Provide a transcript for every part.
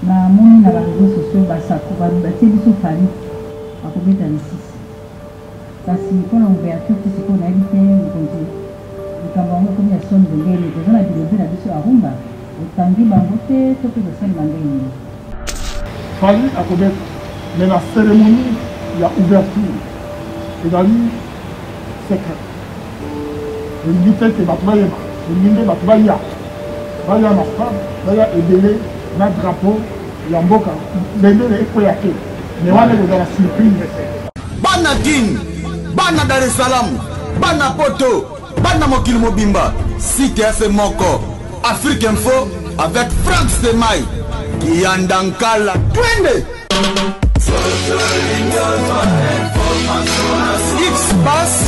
na moni na réseaux sociaux basako batie biso fali akobeta lisisi kasi mpona ouverture te sikoyo nayebi te mokonzi likambo yango komi ya soni bondele toza na bilobe na biso ya rumba otangi bango te to mpe tosalema ndenge fali akobeta mais la cérémonie ya ouverture ezali secret elingi te ke bato bayeba elingi nde bato baya na stade baya ebele na drapeau ya mboka bendele ekwea te me wana ekozala surprise bana Guine bana Dar es Salaam bana Poto bana mokili mobimba site FM moko Afrique Info avec Frank Stemai Kiandankala twende X-Bass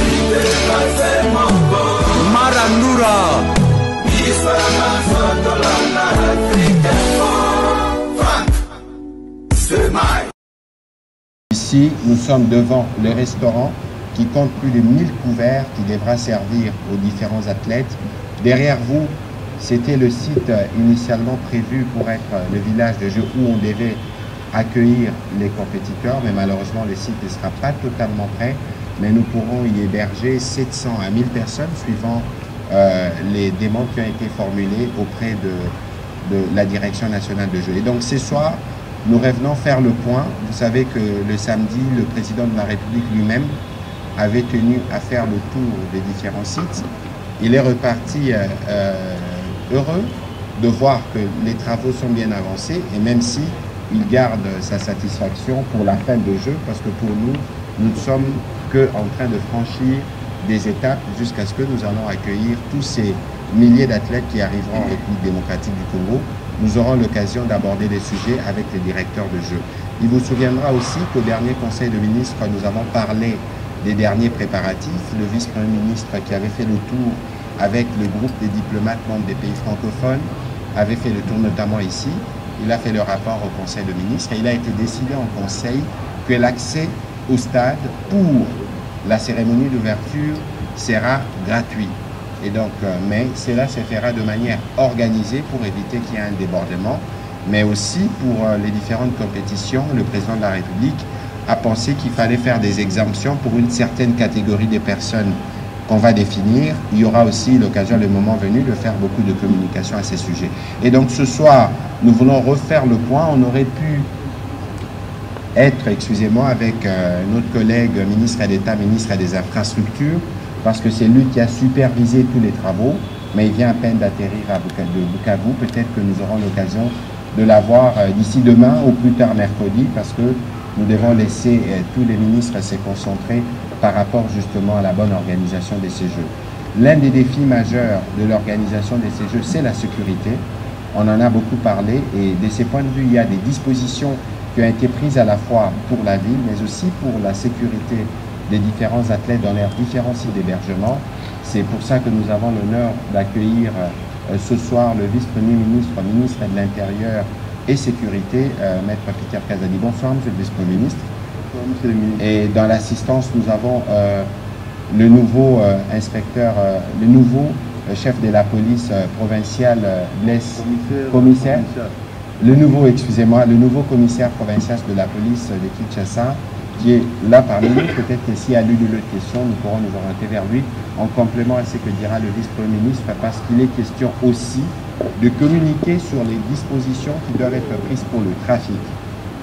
Marandura Ici, nous sommes devant le restaurant qui compte plus de 1000 couverts qui devra servir aux différents athlètes. Derrière vous, c'était le site initialement prévu pour être le village de jeu où on devait accueillir les compétiteurs, mais malheureusement le site ne sera pas totalement prêt, mais nous pourrons y héberger 700 à 1000 personnes suivant les demandes qui ont été formulées auprès de la direction nationale de jeu. Et donc ce soir, nous revenons faire le point. Vous savez que le samedi, le président de la République lui-même avait tenu à faire le tour des différents sites. Il est reparti heureux de voir que les travaux sont bien avancés et même si il garde sa satisfaction pour la fin de jeu parce que pour nous, nous ne sommes qu'en train de franchir des étapes jusqu'à ce que nous allons accueillir tous ces milliers d'athlètes qui arriveront en République démocratique du Congo. Nous aurons l'occasion d'aborder des sujets avec les directeurs de jeu. Il vous souviendra aussi qu'au dernier Conseil de ministres, nous avons parlé des derniers préparatifs. Le vice-premier ministre qui avait fait le tour avec le groupe des diplomates membres des pays francophones avait fait le tour notamment ici. Il a fait le rapport au Conseil de ministres et il a été décidé en Conseil que l'accès au stade pour la cérémonie d'ouverture sera gratuit. Et donc, mais cela se fera de manière organisée pour éviter qu'il y ait un débordement, mais aussi pour les différentes compétitions. Le président de la République a pensé qu'il fallait faire des exemptions pour une certaine catégorie de personnes qu'on va définir. Il y aura aussi l'occasion, le moment venu, de faire beaucoup de communication à ces sujets. Et donc ce soir, nous voulons refaire le point. On aurait pu être, excusez-moi, avec notre collègue ministre d'État, ministre des Infrastructures, parce que c'est lui qui a supervisé tous les travaux, mais il vient à peine d'atterrir à Bukavu. Peut-être que nous aurons l'occasion de l'avoir d'ici demain ou plus tard mercredi, parce que nous devons laisser tous les ministres se concentrer par rapport justement à la bonne organisation de ces Jeux. L'un des défis majeurs de l'organisation de ces Jeux, c'est la sécurité. On en a beaucoup parlé et de ce point de vue, il y a des dispositions qui ont été prises à la fois pour la ville, mais aussi pour la sécurité des différents athlètes dans leurs différents sites d'hébergement. C'est pour ça que nous avons l'honneur d'accueillir ce soir le vice-premier ministre, ministre de l'Intérieur et Sécurité, Maître Peter Kazadi. Bonsoir, Monsieur le vice-premier ministre. Bonsoir, Monsieur le ministre. Et dans l'assistance, nous avons le nouveau inspecteur, le nouveau chef de la police provinciale, commissaire. Le nouveau, excusez-moi, le nouveau commissaire provincial de la police de Kinshasa, qui est là parmi nous. Peut-être que s'il y a l'une ou l'autre question, nous pourrons nous orienter vers lui, en complément à ce que dira le vice-premier ministre, parce qu'il est question aussi de communiquer sur les dispositions qui doivent être prises pour le trafic.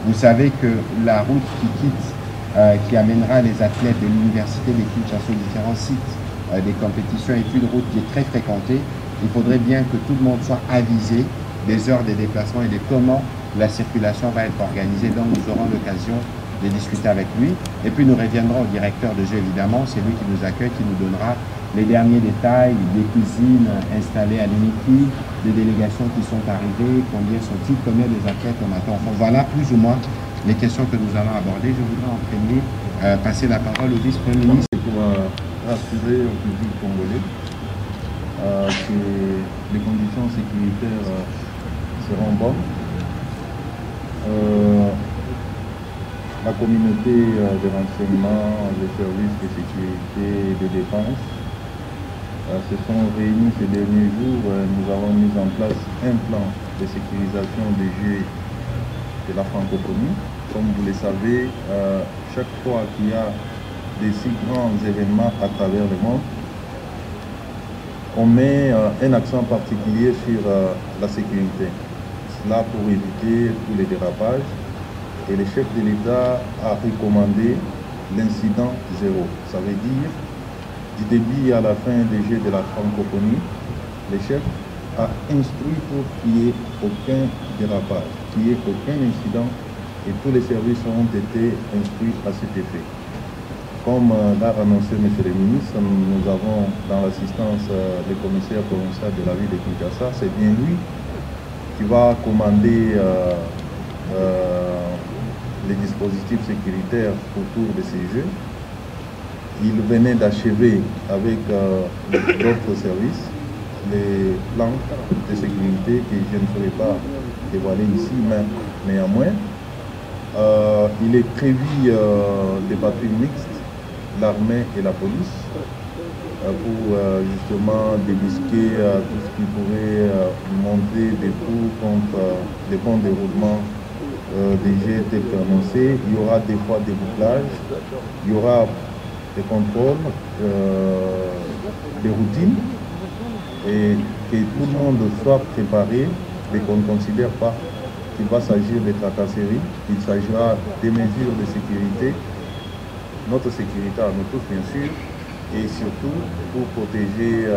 Vous savez que la route qui amènera les athlètes de l'université de Kinshasa aux différents sites des compétitions est une route qui est très fréquentée. Il faudrait bien que tout le monde soit avisé des heures de déplacement et de comment la circulation va être organisée. Donc nous aurons l'occasion de discuter avec lui. Et puis nous reviendrons au directeur de jeu, évidemment. C'est lui qui nous accueille, qui nous donnera les derniers détails des cuisines installées à l'Unity, des délégations qui sont arrivées, combien sont-ils, combien les athlètes on attend. Enfin, voilà plus ou moins les questions que nous allons aborder. Je voudrais en premier passer la parole au vice-premier ministre. Pour rassurer au public congolais que les conditions sécuritaires seront bonnes. La communauté de renseignement, les services de sécurité et de défense se sont réunis ces derniers jours. Nous avons mis en place un plan de sécurisation des Jeux de la francophonie. Comme vous le savez, chaque fois qu'il y a des si grands événements à travers le monde, on met un accent particulier sur la sécurité. Cela pour éviter tous les dérapages. Et le chef de l'État a recommandé l'incident zéro. Ça veut dire, du début à la fin des Jeux de la francophonie, le chef a instruit pour qu'il n'y ait aucun dérapage, qu'il n'y ait aucun incident, et tous les services ont été instruits à cet effet. Comme l'a annoncé M. le ministre, nous avons dans l'assistance le commissaire provincial de la ville de Kinshasa. C'est bien lui qui va commander les dispositifs sécuritaires autour de ces Jeux. Il venait d'achever avec d'autres services les plans de sécurité que je ne ferai pas dévoiler ici, mais néanmoins, il est prévu des patrouilles mixtes, l'armée et la police, pour justement débusquer tout ce qui pourrait monter des coups contre les bons déroulements des jets tels qu'annoncés. Il y aura des fois des bouclages, il y aura des contrôles, des routines, et que tout le monde soit préparé et qu'on ne considère pas qu'il va s'agir de tracasseries. Il s'agira des mesures de sécurité, notre sécurité à nous tous bien sûr, et surtout pour protéger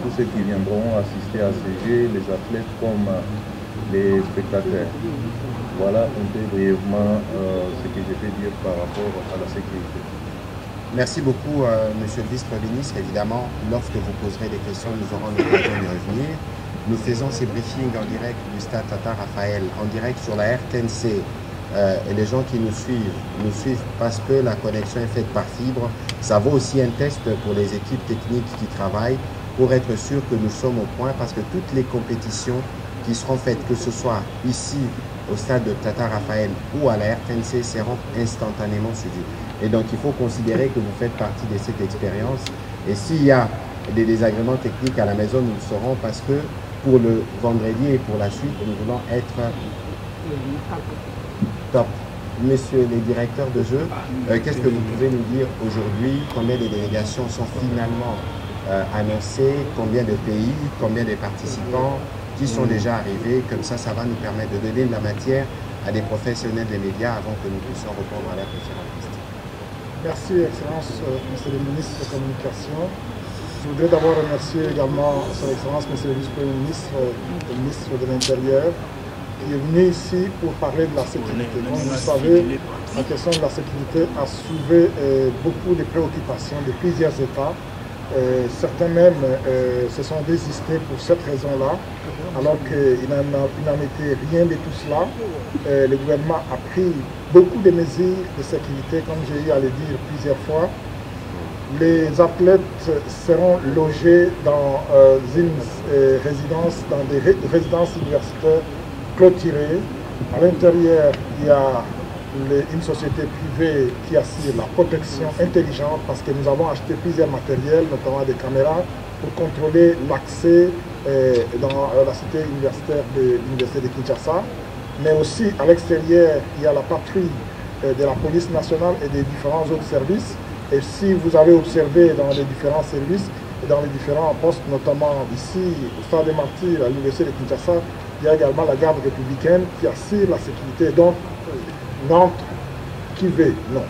tous ceux qui viendront assister à ces Jeux, les athlètes comme les spectateurs. Voilà un peu brièvement ce que je peux dire par rapport à la sécurité. Merci beaucoup, Monsieur le Vice-Premier ministre. Évidemment, lorsque vous poserez des questions, nous aurons l'occasion d'y revenir. Nous faisons ces briefings en direct du stade Tata Raphaël, en direct sur la RTNC. Et les gens qui nous suivent parce que la connexion est faite par fibre. Ça vaut aussi un test pour les équipes techniques qui travaillent pour être sûr que nous sommes au point, parce que toutes les compétitions qui seront faites, que ce soit ici au stade de Tata Raphaël ou à la RTNC, seront instantanément suivies. Et donc il faut considérer que vous faites partie de cette expérience. Et s'il y a des désagréments techniques à la maison, nous le saurons, parce que pour le vendredi et pour la suite, nous voulons être top. Messieurs les directeurs de jeu, qu'est-ce que vous pouvez nous dire aujourd'hui? Combien de délégations sont finalement annoncées? Combien de pays? Combien de participants qui sont déjà arrivés? Comme ça, ça va nous permettre de donner de la matière à des professionnels des médias avant que nous puissions répondre à la question. Merci, Excellence, Monsieur le ministre de la Communication. Je voudrais d'abord remercier également Son Excellence, Monsieur le Vice-Premier ministre, le ministre de l'Intérieur, qui est venu ici pour parler de la sécurité. Comme vous le savez, la question de la sécurité a soulevé beaucoup de préoccupations de plusieurs États. Certains même se sont désistés pour cette raison-là, alors qu'il n'en était rien de tout cela. Le gouvernement a pris beaucoup de mesures de sécurité, comme j'ai eu à le dire plusieurs fois. Les athlètes seront logés dans une résidence, dans des résidences universitaires clôturées. À l'intérieur, il y a une société privée qui assure la protection intelligente, parce que nous avons acheté plusieurs matériels, notamment des caméras, pour contrôler l'accès dans la cité universitaire de l'Université de Kinshasa. Mais aussi à l'extérieur, il y a la patrouille de la police nationale et des différents autres services. Et si vous avez observé dans les différents services et dans les différents postes, notamment ici au Stade des Martyrs à l'Université de Kinshasa, il y a également la garde républicaine qui assure la sécurité. Donc, n'entre qui veut, non.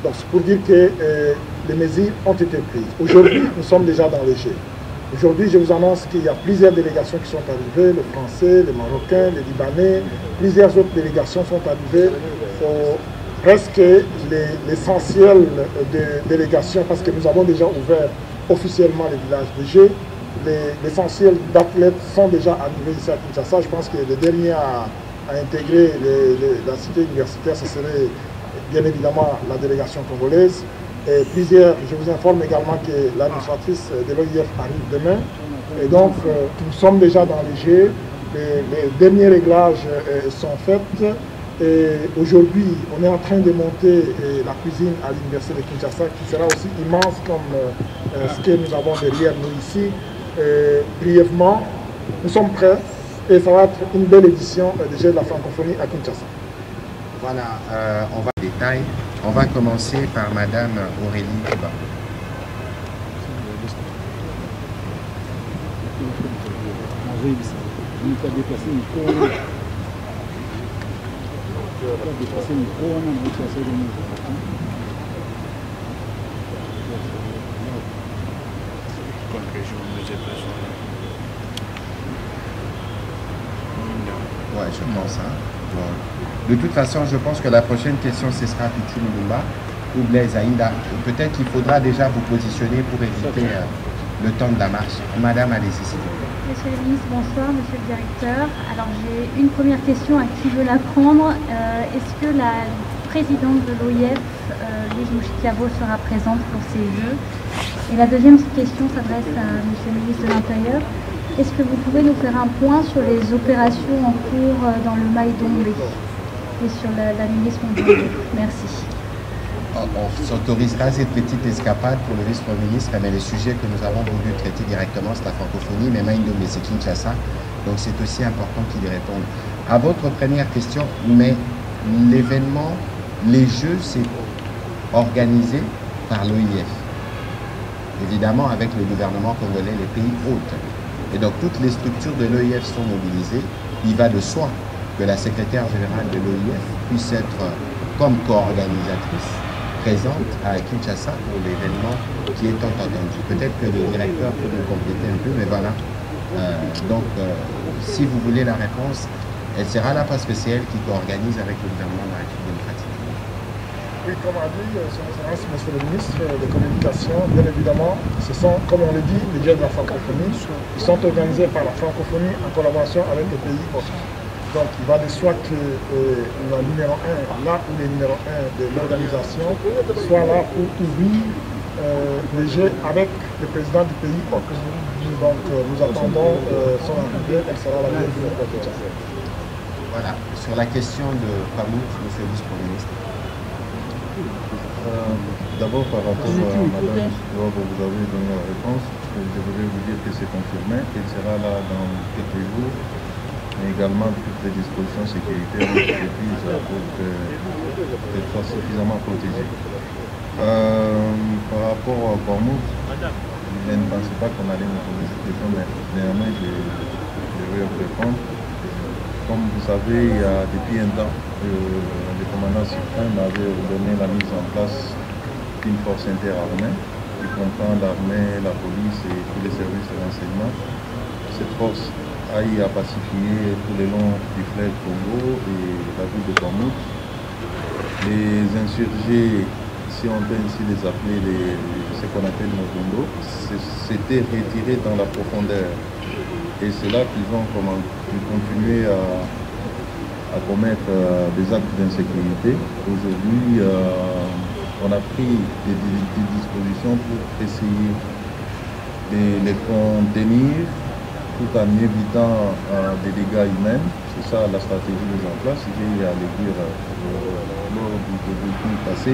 Donc, c'est pour dire que les mesures ont été prises. Aujourd'hui, nous sommes déjà dans les Jeux. Aujourd'hui, je vous annonce qu'il y a plusieurs délégations qui sont arrivées, les Français, les Marocains, les Libanais, plusieurs autres délégations sont arrivées. Presque l'essentiel des délégations, parce que nous avons déjà ouvert officiellement les villages de Jeux. L'essentiel d'athlètes sont déjà arrivés ici à Kinshasa. Je pense que le dernier à intégrer la cité universitaire, ce serait bien évidemment la délégation congolaise. Et plusieurs, je vous informe également que l'administratrice de l'OIF arrive demain. Et donc, nous sommes déjà dans les Jeux. Les derniers réglages sont faits. Et aujourd'hui, on est en train de monter la cuisine à l'Université de Kinshasa, qui sera aussi immense comme ce que nous avons derrière nous ici. Brièvement, nous sommes prêts et ça va être une belle édition des Jeux de la francophonie à Kinshasa. Voilà, on va détailler. On va commencer par Madame Aurélie Cuba. Ouais, je pense. Hein. Bon. De toute façon, je pense que la prochaine question, ce sera Pichu Mulumba ou Blaise Aïnda. Peut-être qu'il faudra déjà vous positionner pour éviter le temps de la marche. Madame, allez-y, s'il vous plaît. Monsieur le ministre, bonsoir. Monsieur le directeur. Alors, j'ai une première question à qui veut la prendre. Est-ce que la présidente de l'OIF, Lise Mouchikiabo, sera présente pour ces Jeux? Et la deuxième question s'adresse à Monsieur le ministre de l'Intérieur. Est-ce que vous pouvez nous faire un point sur les opérations en cours dans le Maïdombe et sur l'administration de l'OIF? Merci. On s'autorisera cette petite escapade pour le vice-premier ministre, mais les sujets que nous avons voulu traiter directement, c'est la francophonie, mais Maïdombe, c'est Kinshasa, donc c'est aussi important qu'il y réponde. À votre première question, mais l'événement, les Jeux, c'est organisé par l'OIF, évidemment avec le gouvernement congolais, les pays hôtes. Et donc toutes les structures de l'OIF sont mobilisées. Il va de soi que la secrétaire générale de l'OIF puisse être comme co-organisatrice présente à Kinshasa pour l'événement qui est tant attendu. Peut-être que le directeur peut nous compléter un peu, mais voilà. Si vous voulez la réponse, elle sera là parce que c'est elle qui co-organise avec le gouvernement de la République démocratique. Oui, comme a dit son excellence, monsieur le ministre de Communication, bien évidemment, ce sont, comme on le dit, les Jeux de la francophonie. Ils sont organisés par la francophonie en collaboration avec les pays hôtes. Donc il va de soi que le numéro 1, là où le numéro 1 de l'organisation soit là pour ouvrir les Jeux avec le président du pays hôte. Donc nous attendons son arrivée, elle sera la bienvenue au Kinshasa. Voilà, sur la question de Pamouk, monsieur le vice-premier ministre. D'abord, par rapport à Madame Sidoa, vous avez donné la réponse. Je voudrais vous dire que c'est confirmé, qu'elle sera là dans quelques jours, mais également toutes les dispositions sécuritaires ont été prises pour qu'elle soit suffisamment protégée. Par rapport à Pamouk, je ne pensais pas qu'on allait me poser cette question, mais néanmoins, je vais vous répondre. Comme vous savez, il y a depuis un temps, le commandant suprême avait ordonné la mise en place d'une force interarmée qui comprend l'armée, la police et tous les services de renseignement. Cette force a eu à pacifier tout le long du fleuve Congo et la ville de Pamouk. Les insurgés, si on peut ainsi les appeler ce qu'on appelle Mobundo, s'étaient retirés dans la profondeur. Et c'est là qu'ils ont continué à commettre des actes d'insécurité. Aujourd'hui, on a pris des dispositions pour essayer de les contenir tout en évitant des dégâts humains. C'est ça la stratégie mise en place, j'ai eu à le dire lors du briefing passé.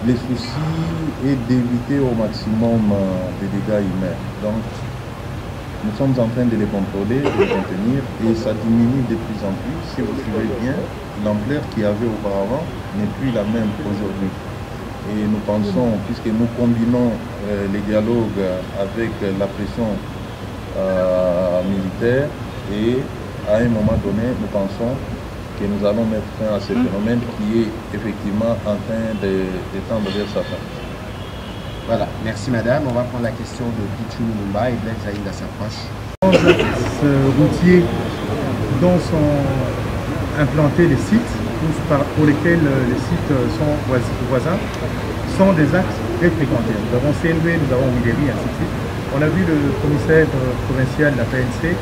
Les soucis est d'éviter au maximum des dégâts humains. Donc, nous sommes en train de les contrôler, de les contenir, et ça diminue de plus en plus. Si vous suivez bien, l'ampleur qu'il y avait auparavant n'est plus la même qu'aujourd'hui. Et nous pensons, puisque nous combinons les dialogues avec la pression militaire, et à un moment donné, nous pensons que nous allons mettre fin à ce phénomène qui est effectivement en train de tendre vers sa fin. Voilà, merci madame. On va prendre la question de Pichu Mulumba et Blaise Aïnda s'approche. Ce routier dont sont implantés les sites pour lesquels les sites sont voisins sont des axes très fréquentés. Nous avons CNV, nous avons Wideri, ainsi de suite. On a vu le commissaire provincial de la PNC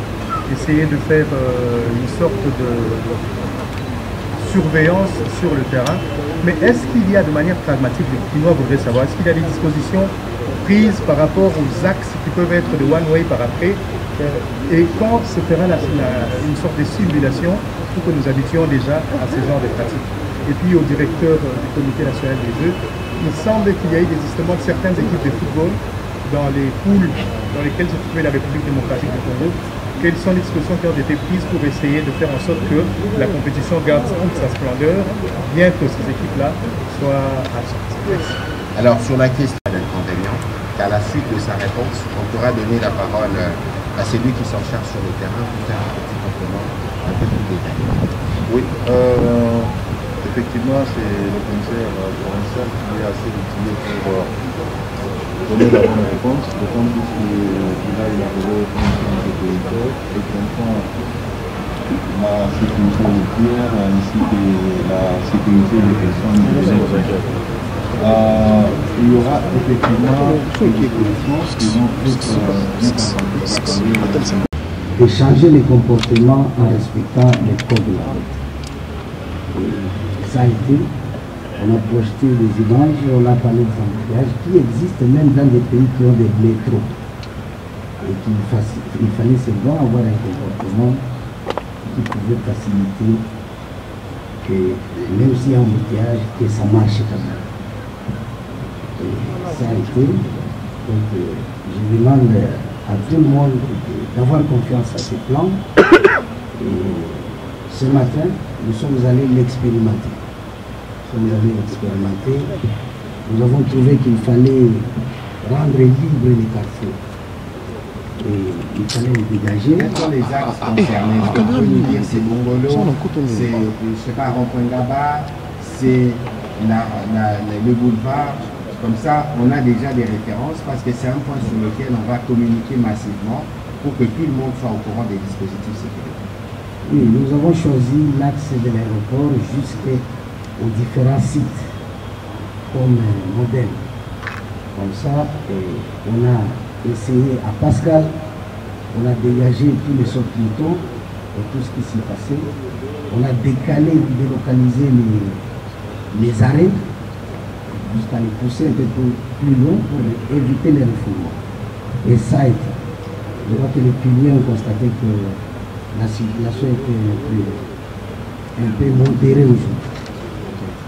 essayer de faire une sorte de surveillance sur le terrain. Mais est-ce qu'il y a de manière pragmatique, le Kinois voudrait savoir, est-ce qu'il y a des dispositions prises par rapport aux axes qui peuvent être de one-way par après, et quand se fera une sorte de simulation pour que nous habitions déjà à ce genre de pratiques? Et puis au directeur du Comité national des Jeux, il semble qu'il y a eu des ajustements de certaines équipes de football dans les poules dans lesquelles se trouvait la République démocratique du Congo, quelles sont les dispositions qui ont été prises pour essayer de faire en sorte que la compétition garde toute sa splendeur, bien que ces équipes-là soient absentes? Alors, sur la question d'inconvénient, qu'à la suite de sa réponse, on pourra donner la parole à celui qui s'en charge sur le terrain pour faire un petit complément un peu plus détaillé. Oui, effectivement, c'est le commissaire provincial qui est assez outillé pour donner la bonne réponse, d'autant plus qu'il a élaboré une sécurité et comprend la sécurité routière ainsi que la sécurité des personnes. Il y aura effectivement des dispositions qui vont être et changer les comportements en respectant les codes de la route. Ça a été, on a projeté des images, on a parlé des embouteillages qui existent même dans des pays qui ont des métros. Et qu'il fallait seulement avoir un comportement qui pouvait faciliter que, même s'il y a un embouteillage, que ça marche quand même. Et ça a été, donc je demande à tout le monde d'avoir confiance à ce plan. Et ce matin, nous sommes allés l'expérimenter. Nous avons trouvé qu'il fallait rendre libre les carrefours. Et il fallait les dégager. Quels sont les axes concernés? On peut nous dire c'est Bongolo, c'est je sais pas, Rond-Point-Gaba, c'est le boulevard. Comme ça, on a déjà des références parce que c'est un point sur lequel on va communiquer massivement pour que tout le monde soit au courant des dispositifs sécuritaires. Oui, nous avons choisi l'axe de l'aéroport jusqu'aux différents sites comme modèle. Comme ça, on a essayé à Pascal, on a dégagé tous les sauts-moutons et tout ce qui s'est passé. On a décalé, délocalisé les arrêts jusqu'à les pousser un peu plus loin pour éviter les refoulements. Et ça a été. Je crois que les piliers ont constaté que la circulation était un peu modérée aujourd'hui.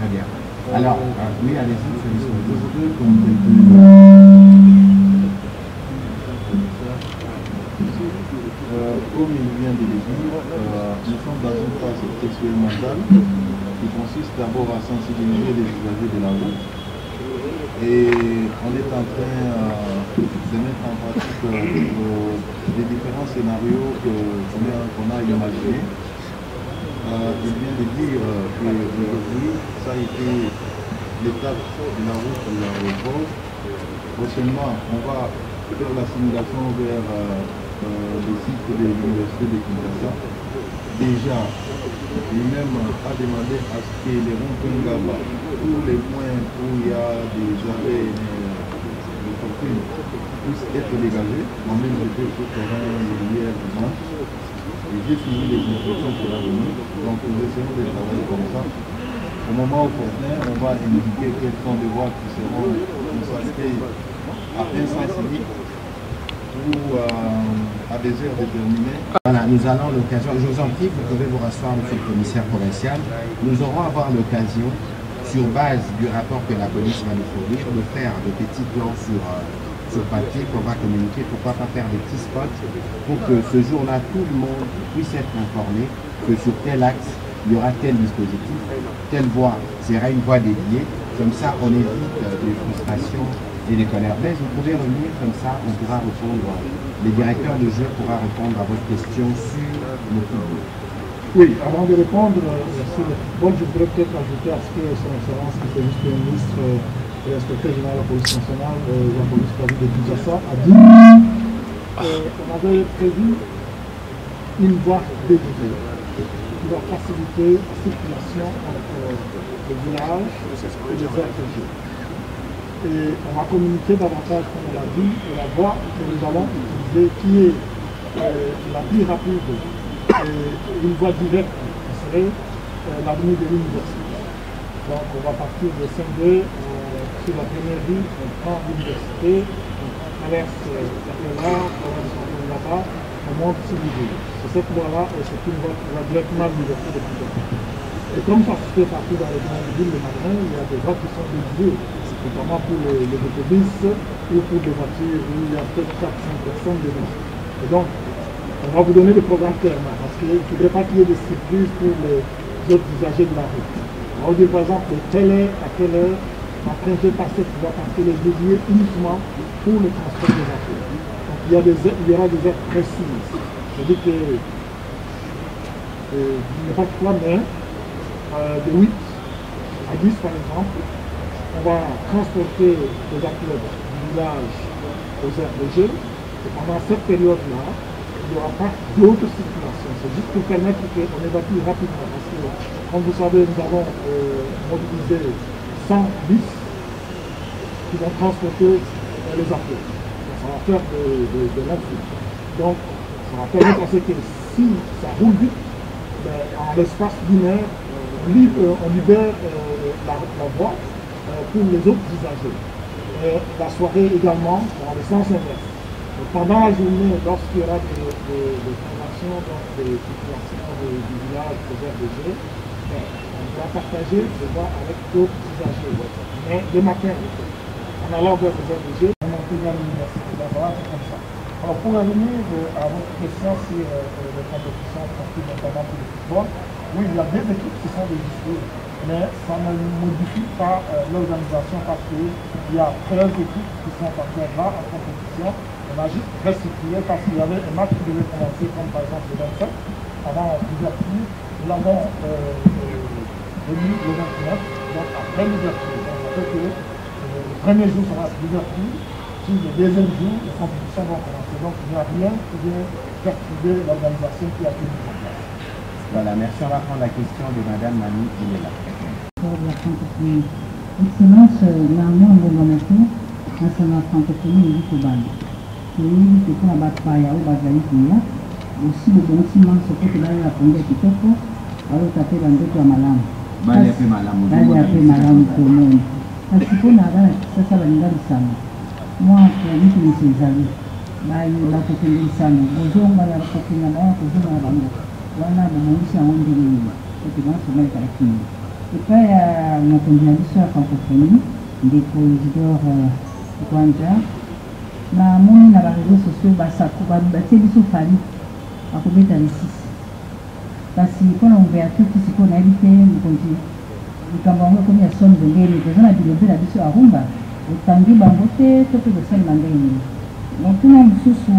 Très bien. Alors, oui, allez-y, je suis disponible. Comme il vient de le dire, nous sommes dans une phase expérimentale qui consiste d'abord à sensibiliser les usagers de la route. Et on est en train de mettre en pratique les différents scénarios qu'on a imaginés. Il vient de dire qu'aujourd'hui, ça a été l'étape de la route de l'aéroport. Prochainement, on va faire la simulation vers le site de l'université de Kinshasa. Déjà, lui-même a demandé à ce que les ronds-points là-bas, tous les points où il y a des arrêts de fortune, puissent être dégagés. Moi-même, j'étais sur le terrain hier dimanche et j'ai suivi les instructions pour l'avenir. Donc, nous essayons de travailler comme ça. Au moment opportun, on va indiquer quelles sont les voies qui seront consacrées à un sens civique ou à des heures déterminées. Voilà, nous allons l'occasion, je vous en prie, vous pouvez vous rasseoir, monsieur le commissaire provincial. Nous aurons l'occasion, sur base du rapport que la police va nous fournir, de faire de petits plans sur papier qu'on va communiquer, pourquoi pas faire des petits spots pour que ce jour-là, tout le monde puisse être informé que sur tel axe, il y aura tel dispositif, telle voie sera une voie dédiée. Comme ça, on évite les frustrations et les colères. Mais vous pouvez revenir, comme ça, on pourra répondre, le directeur de jeu pourra répondre à votre question sur le football. Oui, avant de répondre sur le football, je voudrais peut-être ajouter à ce que son excellence, le Premier ministre et l'inspecteur général de la police nationale, Jean-Paul Paris de Kinshasa, a dit qu'on avait prévu une voie dédiée qui va faciliter la circulation entre les villages et les RPG. Et on va communiquer davantage, comme on l'a dit, la voie que nous allons utiliser, qui est la plus rapide et une voie directe, qui serait l'avenue de l'université. Donc on va partir de Saint-Denis sur la première rue, on prend l'université, on traverse la là-bas, on monte sur l'île. C'est cette voie-là, et c'est une voie qui va directement à l'université de Kinshasa. Et comme ça se fait partout dans les grandes villes le matin, il y a des voies qui sont dédiées, notamment pour les autobus ou pour des voitures où il y a peut-être 400 personnes dedans. Et donc, On va vous donner des programmes clairement parce qu'il ne faudrait pas qu'il y ait de surprises pour les autres usagers de la route. On va dire par exemple de telle heure à telle heure, après j'ai passé, tu vas passer les dédiés uniquement pour le transport des affaires. Donc il y aura des heures précises. Je dis que n'importe quoi, mais de 8 à 10 par exemple, on va transporter les athlètes du village aux aires de jeu. Et pendant cette période-là, il n'y aura pas d'autres circulations. C'est juste pour permettre qu'on évacue rapidement. Parce que, comme vous savez, nous avons mobilisé 100 bus qui vont transporter les athlètes. Donc, ça va faire de l'influx. Donc, ça va permettre à ce que si ça roule vite, ben, en l'espace d'une heure, on libère la voie pour les autres usagers. Et la soirée également dans le sens inverse. Pendant la journée, lorsqu'il y aura des transactions, des situations du village, des aires de jeu, on va partager les voies avec d'autres usagers. Mais le matin, en allant vers les aires de jeu, on monte vers l'université. Voilà, c'est comme ça. Alors pour revenir à votre question sur les compétitions sportives, notamment pour le football, oui, il y a des équipes qui sont registrées, mais ça ne modifie pas l'organisation parce qu'il y a 13 équipes qui sont encore là en compétition. On a juste restitué parce qu'il y avait un match qui devait commencer, comme par exemple le 27, avant l'ouverture. Nous l'avons remis le 29, donc après l'ouverture. Donc ça fait que le premier jour sera l'ouverture, puis le deuxième jour, les compétitions vont commencer. Donc il n'y a rien qui vient perturber l'organisation qui a été mise en place. Voilà, merci. On va prendre la question de Madame Mani Ilela. Excellence, normalement, on va mettre dans la francophonie du Kobani. C'est une qui est la bataille au Bazaïkia. Aussi, le bon ciment, ce que tu as répondu à Kitoko, alors tu as fait un peu de malam. Bali a fait malam. Bali a fait malam pour le monde. Parce que pour la ça va nous dire. Moi, je suis mes amis. Bali, la copine de Sam, bonjour, madame la copine de la copine de la bande. Wana bamaisha wonde ni etimanso mai karakini ipa ya makondialisho ya francophonie ndeko Isidore Kwanja na moni na bareseaux sociaux basako batie biso fali akobeta le 6 kasi mpona ouverture tisiko nayebi te mokonzi likambo yango ekomi ya soni bondeli toza na bilobe na biso ya rumba otangi bango te to mpe kosalema ndenge nini motuna mosusu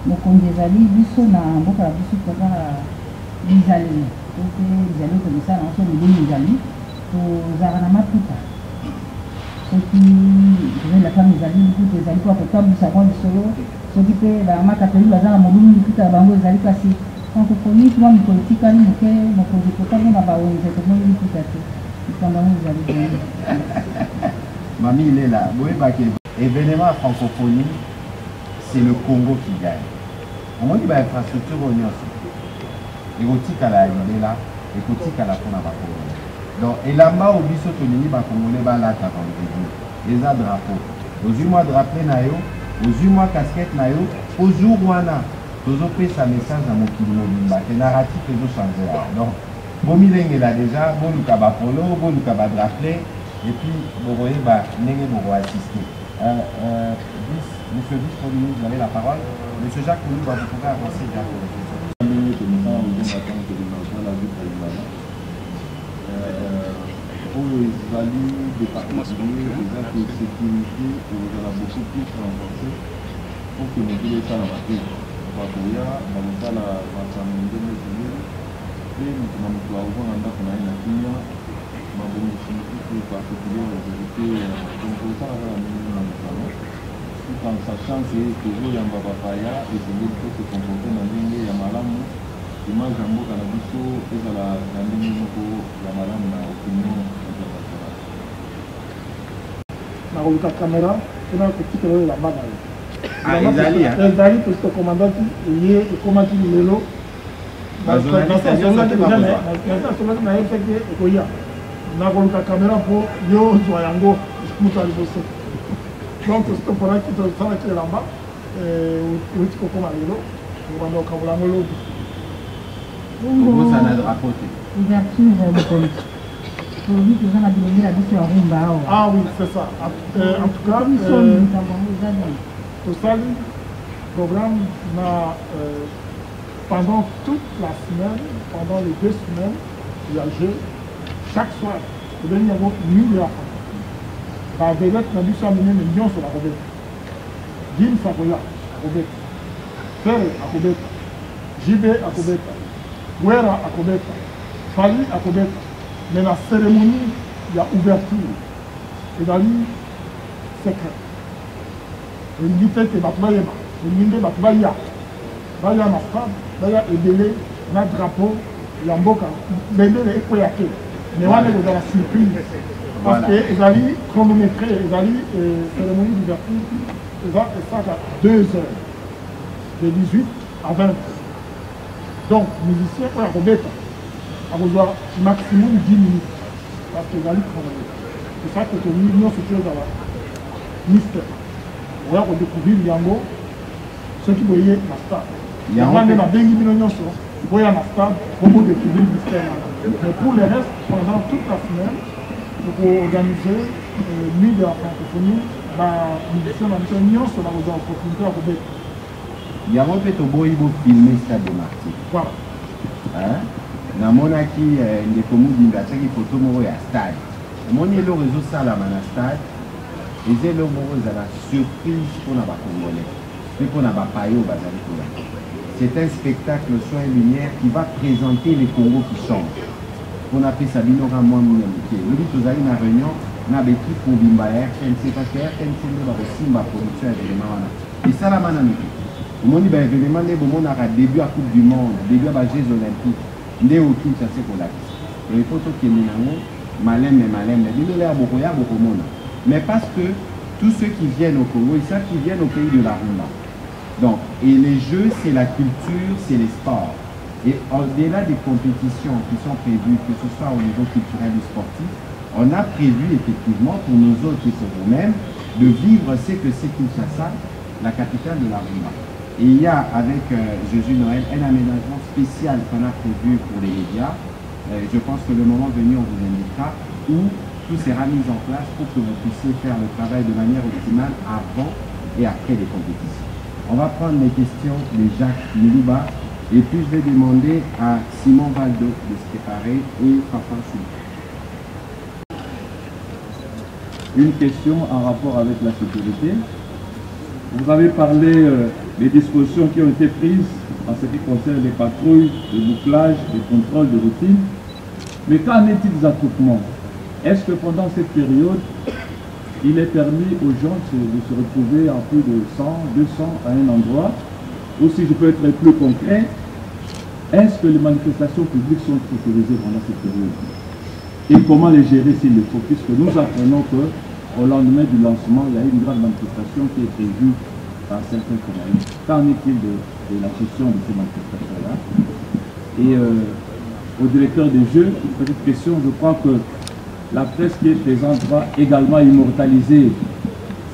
mokonzi ezali biso na mboka na biso toza bizaleli to mpe bizali okobisala na so milini ezali tozala na maputa soki tozali fami ezali liputa ezali mpo kotambwisa mwa lisolo soki mpe bamakatoli baza na molumi liputa na bango ezali kasi francophonie tuma mikolo etikali moke mokonzi kotango na bawenze tomoni liputa te likambo yango ezali bongo. Mami Ilela, boyebaki événement à francophonie, c'est le Congo qui gagne. On dit que l'infrastructure est érotique à la Ilela, érotique à la Congolais. Donc, et là-bas, au biso tonini, Congolais, là, t'as les drapeaux. Aux mois drapeau, aux mois casquette, aux jours où on a, aux opés, ça message à mon kilomobimba. Le narratif est changé. Donc, bon, il est là déjà, bon, il y a polo, bon, il y a drapeau, et puis, vous voyez, il y a assister. Monsieur le vice-premier, vous avez la parole. Monsieur Jacques Koulou, vous pouvez avancer déjà pour les questions. Oyo ezali de particulier eza que sécurité ezala beaucoup plus renforcée pour que mokili esala bate bakoya bakosala masano ndenge ezali mpe moto na moto akozonga ndako na ye na kimia mabongosi mosusu particulier autorité donc osala kaka ndenge na mosano tout en sachant que tozoyamba bapaya esengeli mpe se comporte na ndenge ya malamu image ya mboka na biso ezala na ndenge moko ya malamu na opinion internationale. nakoluka kamera mpona kotikela oyo elamba na ye ezali tosito komandaki ye ekomaki lelo nasolaki na ye teke ekoya nakoluka kamera mpo yo ozwa yango moto ya liboso donc tosito mponaki tosalaki elamba euti kokoma lelo kobanda kokabola yango lobi ouverture mokonzi tobi toza na bilenge na biso ya rumba awa. Ah oui, c'est ça. En tout cas, tosali programme pendant toute la semaine, pendant les 2 semaines, il y a jeu. Chaque soir, il y a 1000 francs. La vedette n'a dû s'amener les millions sur la vedette. Guim Fagoya, à Kobeta. Ferre à Kobeta. JB à Kobeta. Ouera à Kobeta. Fali à Kobeta. Mais la cérémonie, il y a ouverture. Et dans le secret. Et il dit que Batmayema. Il dit que Batmaya. Baya na stade, Baya ebele, na drapeau, Yamboka. Bébé est poyaké. Mais on est dans la surprise. Parce que les alliés chronométrés, les alliés cérémonie d'ouverture, et ça à 2 heures. De 18 à 20 heures. Donc, musicien, on a Robeta. On a maximum 10 minutes. Parce que les alliés chronométrés. C'est ça que nous sommes dans la mystère. On va découvrir Yango, ceux qui voyaient la stade. Il y a un bengi millions sur voyant la stade, pour découvrir le mystère. Mais pour le reste, pendant toute la semaine, pour organiser nuit de la francophonie, nous disons sur la opportunité à Robert. Il y a un peu de beau filmer Stade de Martyrs. Voilà. Na monaki ndeko mudinga tsaki photo moko ya stade. Moni le réseau salama na stade. Et le moko za la surprise pour na ba congolais. Et pour na ba payo bazali kola. C'est un spectacle son et lumière qui va présenter les Congos qui changent. On appelle ça Binora Mouamouya Mouké. Nous dit aux na réunion, na béki pour Bimba RNC parce que RNC nous va aussi ma production événement. Et ça la manamiki. Au moment où l'événement est bon, on a début à Coupe du Monde, début à Jeux Olympiques. Ndé au King ça c'est pour la piste. Et les photos qui est minango, malem mais dis-le là beaucoup ya beaucoup monde. Mais parce que tous ceux qui viennent au Congo, ils savent qu'ils viennent au pays de la rumba. Donc, et les jeux, c'est la culture, c'est les sports. Et au-delà des compétitions qui sont prévues, que ce soit au niveau culturel ou sportif, on a prévu effectivement pour nous autres et pour nous-mêmes de vivre ce que c'est Kinshasa, la capitale de la rumba. Et il y a avec Jésus Noël un aménagement spécial qu'on a prévu pour les médias. Je pense que le moment venu, on vous indiquera où tout sera mis en place pour que vous puissiez faire le travail de manière optimale avant et après les compétitions. On va prendre les questions de Jacques Milouba et puis je vais demander à Simon Valdo de se préparer et Papa Chou. Une question en rapport avec la sécurité. Vous avez parlé des dispositions qui ont été prises en ce qui concerne les patrouilles, le bouclage, les contrôles de routine. Mais qu'en est-il des attroupements? Est-ce que pendant cette période, il est permis aux gens de se retrouver en plus de 100, 200 à un endroit? Ou si je peux être plus concret, est-ce que les manifestations publiques sont autorisées pendant cette période? Et comment les gérer s'il le faut? Puisque nous apprenons qu'au lendemain du lancement, il y a une grande manifestation qui est prévue par certains Congolais. Qu'en est-il de la gestion de ces manifestations-là? Et au directeur des Jeux, une petite question, je crois que la presse qui est présente va également immortaliser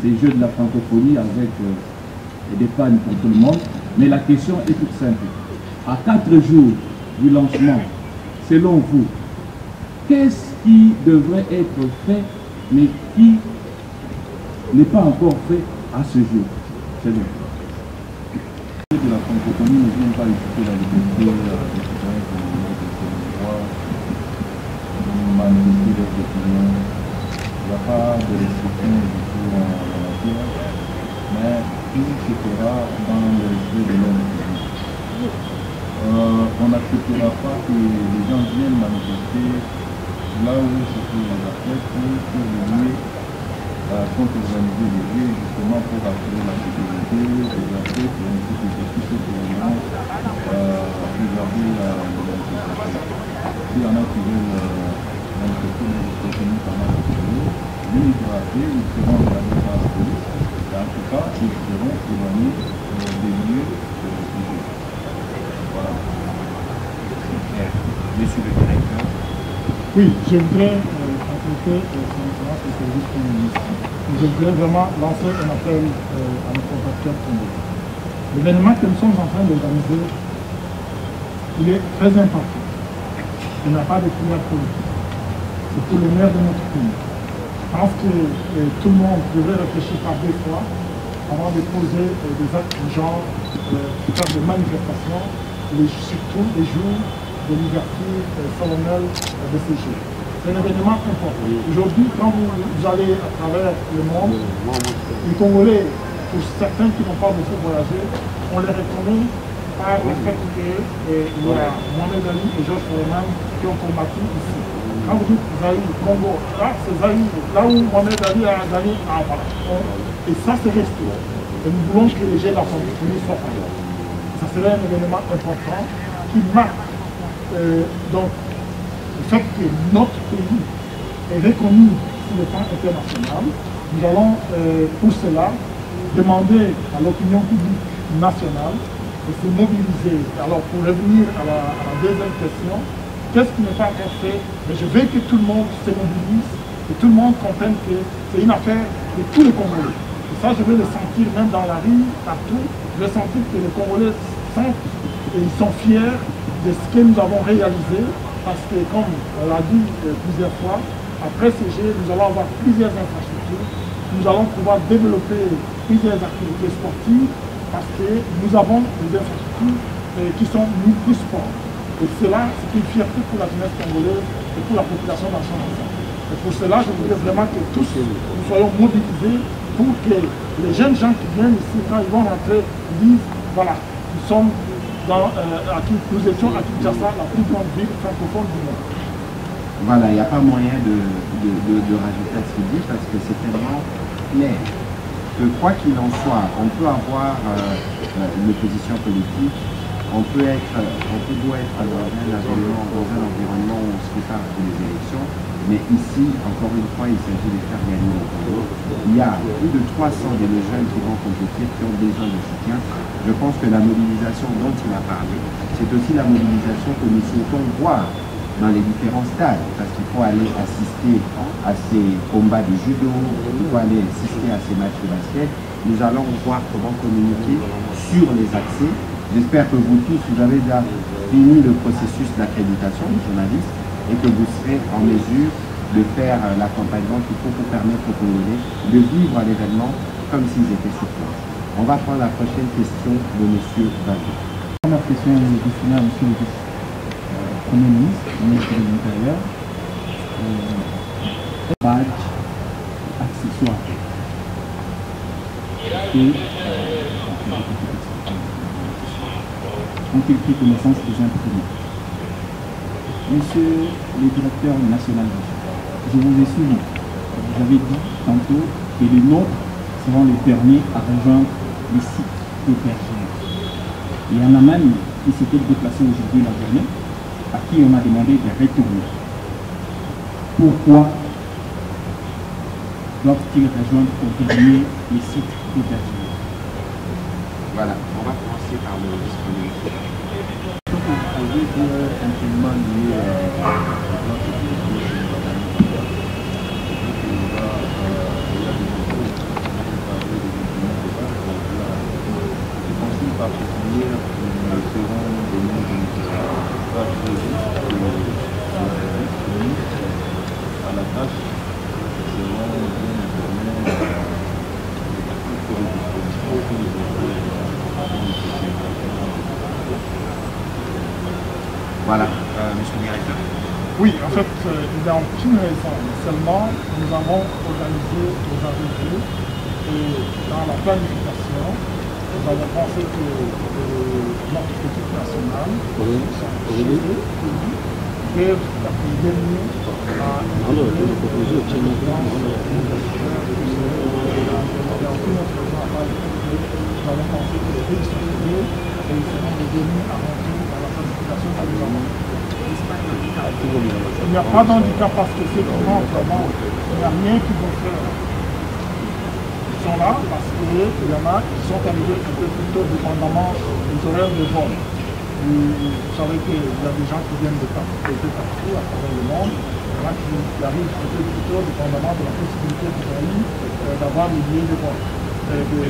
ces Jeux de la francophonie avec des pannes pour tout le monde. Mais la question est toute simple. À 4 jours du lancement, selon vous, qu'est-ce qui devrait être fait, mais qui n'est pas encore fait à ce jour? C'est bon. De la francophonie ne vient pas écouter la liberté des citoyens congolais de droit de manifester leurs opinions. Il n'y a pas de restriction du tout en la matière, mais tout se fera dans le respect de l'homme public. On n'acceptera pas que les gens viennent manifester là où se trouvent les athlètes pour venir sont organisés des lieux justement pour assurer la sécurité des athlètes et ainsi que tout ce qui est vraiment préserver la manifestation. S'il y en a qui veulent manifester des opportunités pendant la période, lui il sera fait, ils seront regardés par la police et en tout cas ils seront éloignés des lieux de jeu. Voilà. Monsieur le directeur. Oui, je voudrais compléter son excellence du service communiste. Je voudrais vraiment lancer un appel à nos compatriotes congolais. L'événement que nous sommes en train d'organiser, il est très important. Il n'a pas de couleur politique. C'est pour le maire de notre pays. Je pense que tout le monde devrait réfléchir par 2 fois avant de poser des actes du genre, faire des manifestations, surtout les jours de l'ouverture solennelle de ces Jeux. C'est un événement important. Aujourd'hui, quand vous allez à travers le monde, les Congolais, pour certains qui n'ont pas beaucoup voyagé, on les reconnaît par le fait qu'il y a Mohamed Ali et Georges Foreman qui ont combattu ici. Quand vous dites Zaïre, Congo, là c'est Zaïre, là où Mohamed Ali a gagné à Abala. Et ça c'est resté. Et nous voulons que les Jeux d'Afrique soient pareils. Ça serait un événement important qui marque donc, le fait que notre pays est reconnu sur le plan international. Nous allons pour cela demander à l'opinion publique nationale de se mobiliser. Alors pour revenir à la deuxième question, qu'est-ce qui n'est pas encore fait? Mais je veux que tout le monde se mobilise, que tout le monde comprenne que c'est une affaire de tous les Congolais. Et ça, je veux le sentir même dans la rue, partout. Je veux sentir que les Congolais sentent et ils sont fiers de ce que nous avons réalisé, parce que comme on l'a dit plusieurs fois, après ces Jeux, nous allons avoir plusieurs infrastructures, nous allons pouvoir développer plusieurs activités sportives, parce que nous avons des infrastructures qui sont multisports. Et cela, c'est une fierté pour la jeunesse congolaise et pour la population dans son ensemble. Et pour cela, je voudrais vraiment que tous nous soyons mobilisés pour que les jeunes gens qui viennent ici, quand ils vont rentrer, disent, voilà, nous sommes nous étions à Kinshasa, la plus grande ville francophone du monde. Voilà, il n'y a pas moyen de rajouter à ce qu'il dit parce que c'est tellement clair que quoi qu'il en soit, on peut avoir une position politique, on peut doit être dans un environnement où on se prépare pour les élections, mais ici, encore une fois, il s'agit de faire gagner le Congo. Il y a plus de 300 de nos jeunes qui vont compétir, qui ont besoin de soutien. Je pense que la mobilisation dont il a parlé, c'est aussi la mobilisation que nous souhaitons voir dans les différents stades, parce qu'il faut aller assister à ces combats de judo, il faut aller assister à ces matchs de basket. Nous allons voir comment communiquer sur les accès. J'espère que vous tous, vous avez déjà fini le processus d'accréditation des journalistes et que vous serez en mesure de faire l'accompagnement qu'il faut pour permettre aux Congolais de vivre l'événement comme s'ils étaient sur place. On va prendre la prochaine question de M. Bazou. La première question est destinée à M. le Premier ministre, ministre de l'Intérieur. Badge accessoire. Et ont-ils pris connaissance des imprimés? Monsieur le directeur national, je vous ai suivi. Vous avez dit tantôt que les nôtres seront les derniers à rejoindre les sites d'hébergement. Il y en a même qui s'étaient déplacés aujourd'hui la journée, à qui on a demandé de retourner. Pourquoi doivent-ils rejoindre au dernier les sites d'hébergement? Voilà, on va commencer par le vice-premier. à la tâche seront bien informés Voilà, monsieur le directeur. Oui, en fait, il n'y a aucune raison. Seulement, nous avons organisé nos arrivées et dans la planification, nous avons pensé que notre équipe nationale, peuvent venir à nous avons pensé que les pays sont privés et ils seront devenus à rentrer dans la planification que nous avons. Il n'y a pas d'handicap parce que c'est vraiment, il n'y a rien qu'ils vont faire. Ils sont là parce qu'il y en a qui sont arrivés un peu plus tôt dépendamment des horaires de vol. Vous savez qu'il y a des gens qui viennent de partout à travers le monde. Il y en a qui arrivent un peu plus tôt dépendamment de la possibilité du pays d'avoir des billets de vol,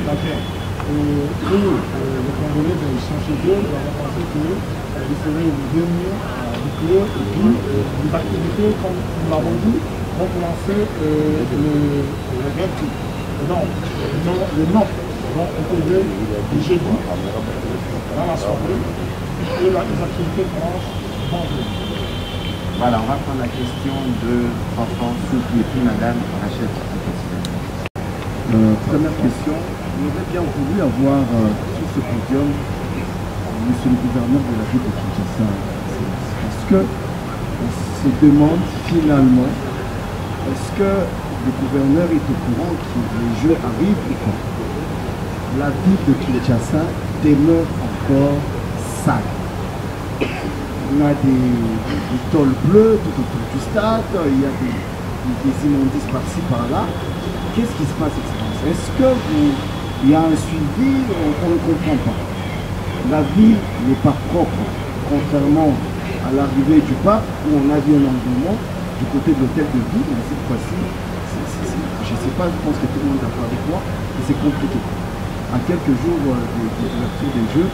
d'avion. Et eux, les Congolais, ils sont chez eux, ils ont pensé qu'ils seraient les derniers à boucler et puis les activités, comme nous l'avons dit, vont commencer le 28. Et donc, les notes vont composer le jeudi dans la soirée et les activités commencent vendredi. Voilà, on va prendre la question de Fanfan Soupli et puis Madame Rachel. Première question, on aurait bien voulu avoir sur ce podium Monsieur le gouverneur de la ville de Kinshasa. Est-ce que on se demande finalement, est-ce que le gouverneur est au courant que les Jeux arrivent ou pas? La ville de Kinshasa demeure encore sale. On a des tôles bleues tout autour du stade, il y a des immondices par-ci par-là. Qu'est-ce qui se passe, Excellence? Est-ce qu'il y a un suivi? On ne comprend pas. La ville n'est pas propre, contrairement à l'arrivée du pape, où on a vu un engouement du côté de l'hôtel de ville, mais cette fois-ci, je ne sais pas, je pense que tout le monde est d'accord avec moi, mais c'est compliqué. À quelques jours de l'ouverture des Jeux,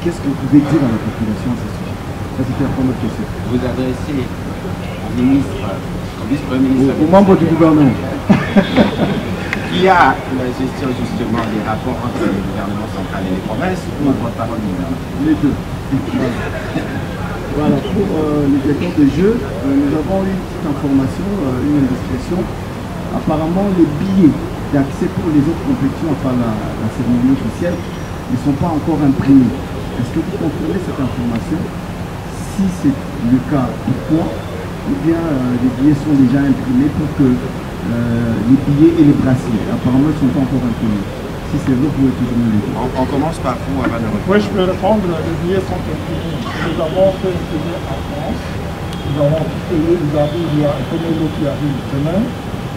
qu'est-ce que vous pouvez dire à la population à ce sujet? Ça, c'était la première question. Vous adressez au ministre, au vice-premier ministre, aux membres du gouvernement. Qui a la gestion justement des rapports entre le gouvernement central et les provinces ou votre parole du gouvernement? Les deux. Voilà, pour les directeurs de jeux, nous avons eu une petite information, une indiscrétion. Apparemment, les billets d'accès pour les autres compétitions, enfin la cérémonie officielle, ne sont pas encore imprimés. Est-ce que vous confirmez cette information? Si c'est le cas, pourquoi? Ou bien les billets sont déjà imprimés pour que les billets et les bracelets, apparemment, ne sont pas encore imprimés. Si c'est vrai, vous pouvez toujours me le dire. On commence par vous avant de répondre. Oui, je peux répondre. Les billets sont imprimés. Nous avons fait un billet en France. Nous avons payé. Il y a un premier lot qui arrive demain.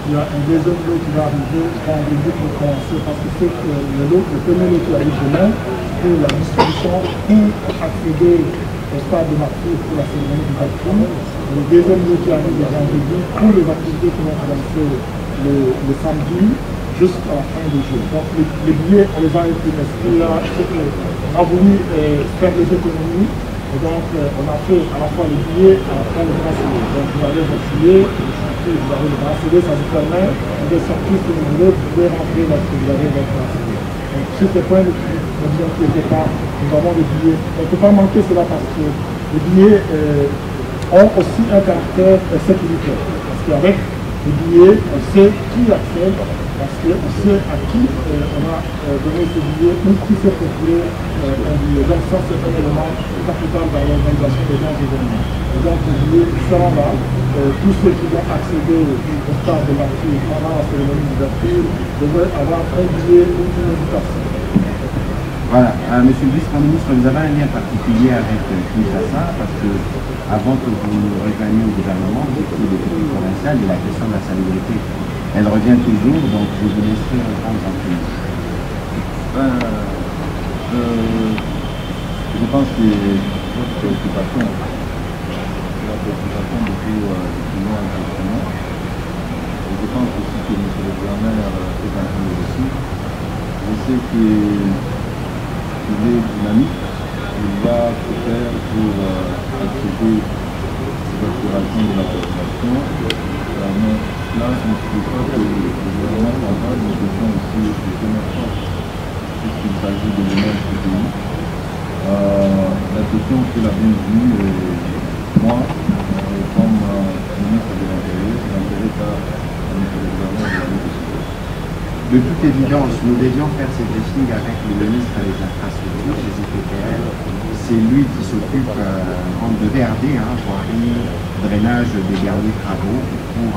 Il y a un deuxième lot qui va arriver vendredi pour commencer. Parce que c'est le premier lot qui arrive demain pour la distribution pour accéder au stade de Marseille pour la cérémonie du baptême. Le deuxième lot qui arrive le vendredi pour les activités qui vont commencer le samedi jusqu'à la fin du jour. Donc les billets, on les a imprimés. On a voulu faire des économies. Et donc on a fait à la fois les billets et à la fois les bracelets. Donc vous avez votre billet, vous avez le bracelet, ça vous permet de sortir si vous voulez, vous pouvez rentrer lorsque vous avez votre bracelet. Donc sur ce point, ne vous inquiétez pas, nous avons des billets. On ne peut pas manquer cela parce que les billets ont aussi un caractère sécuritaire. Parce qu'avec les billets, on sait qui accède, parce qu'on sait à qui on a donné ce billet ou qui s'est procuré un billet. Donc ça, c'est un élément capital dans l'organisation des grands événements. Et donc les billets seront là. Tous ceux qui vont accéder au stade de Marseille pendant la cérémonie d'ouverture devraient avoir un billet ou une invitation. Voilà, monsieur le vice-premier ministre, vous avez un lien particulier avec Kinshasa parce que avant que vous rejoigniez au gouvernement, vous étiez député provincial et la question de la salubrité, elle revient toujours, donc je vous laisserai répondre en premier. Je pense que votre préoccupation, c'est la préoccupation depuis loin justement. Et je pense aussi que M. le gouverneur est en train de réussir. Je sais qu'il est dynamique, il va tout faire pour accéder aux aspirations de la population. Mais cela ne signifie pas que le gouvernement central nous devons aussi de tenir force puisqu'il s'agit de l'image du pays. La question que la bienvenue, moi, comme ministre de l'Intérieur, l'intérêt par le gouvernement de la ville de Séville. De toute évidence, nous devions faire ces briefings avec le ministre des Infrastructures, des IPTL. C'est lui qui s'occupe de VRD, voirie, drainage des derniers travaux, pour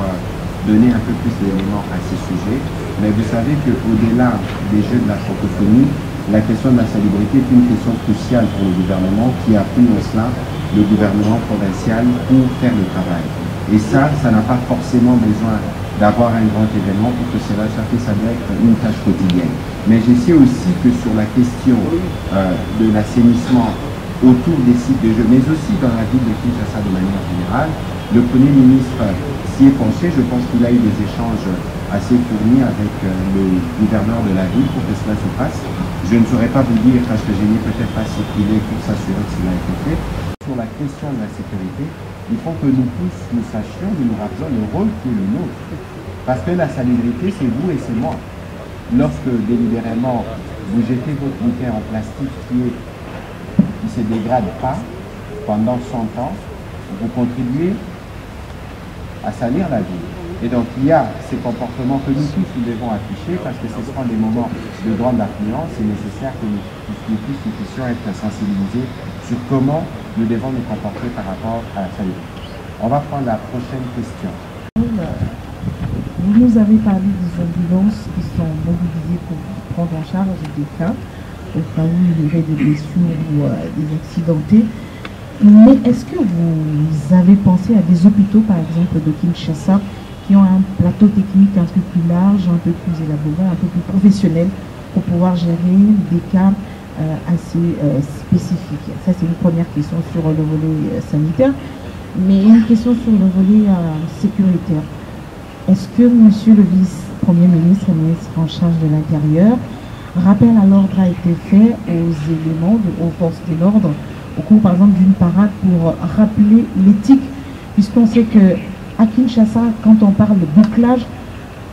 donner un peu plus d'éléments à ces sujets. Mais vous savez qu'au-delà des Jeux de la francophonie, la question de la salubrité est une question cruciale pour le gouvernement qui appuie en cela le gouvernement provincial pour faire le travail. Et ça n'a pas forcément besoin d'avoir un grand événement pour que cela doit être une tâche quotidienne. Mais je sais aussi que sur la question de l'assainissement autour des sites de jeux, mais aussi dans la ville de Kinshasa de manière générale, le Premier ministre s'y est penché. Je pense qu'il a eu des échanges assez fournis avec le gouverneur de la ville pour que cela se fasse. Je ne saurais pas vous dire parce que je n'ai peut-être pas circulé pour s'assurer que cela a été fait. Sur la question de la sécurité, il faut que nous tous nous sachions, nous nous rappelions le rôle qui est le nôtre. Parce que la salubrité, c'est vous et c'est moi. lorsque délibérément vous jetez votre bouteille en plastique qui ne se dégrade pas pendant 100 ans, vous contribuez à salir la ville. Et donc il y a ces comportements que nous tous nous devons afficher parce que ce seront des moments de grande affluence. C'est nécessaire que nous puissions être sensibilisés sur comment nous devons nous comporter par rapport à la salubrité. On va prendre la prochaine question. Vous nous avez parlé des ambulances qui sont mobilisées pour prendre en charge des cas, au cas où il y aurait des blessures ou des accidentés. Mais est-ce que vous avez pensé à des hôpitaux, par exemple de Kinshasa, qui ont un plateau technique un peu plus large, un peu plus élaboré, un peu plus professionnel pour pouvoir gérer des cas assez spécifiques? Ça, c'est une première question sur le volet sanitaire. Mais une question sur le volet sécuritaire. Est-ce que Monsieur le vice-premier ministre et ministre en charge de l'Intérieur, rappel à l'ordre a été fait aux éléments, aux forces de l'ordre, au cours par exemple d'une parade pour rappeler l'éthique, puisqu'on sait que à Kinshasa, quand on parle de bouclage,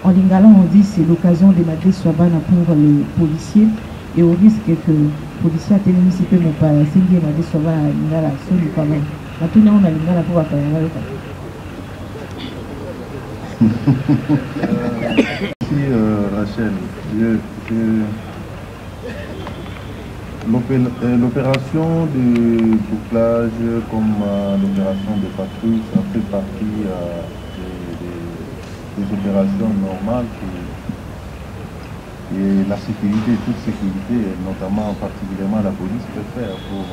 en lingala on dit c'est l'occasion de Madé Swabana pour les policiers, et au risque que les policiers à Télémunicipé m'ont pas signé Madé Swabana à lingala, c'est quand même. Maintenant on a lingala pour faire Merci Rachel. L'opération de bouclage comme l'opération de patrouille, ça fait partie des opérations normales et la sécurité, toute sécurité, notamment particulièrement la police peut faire pour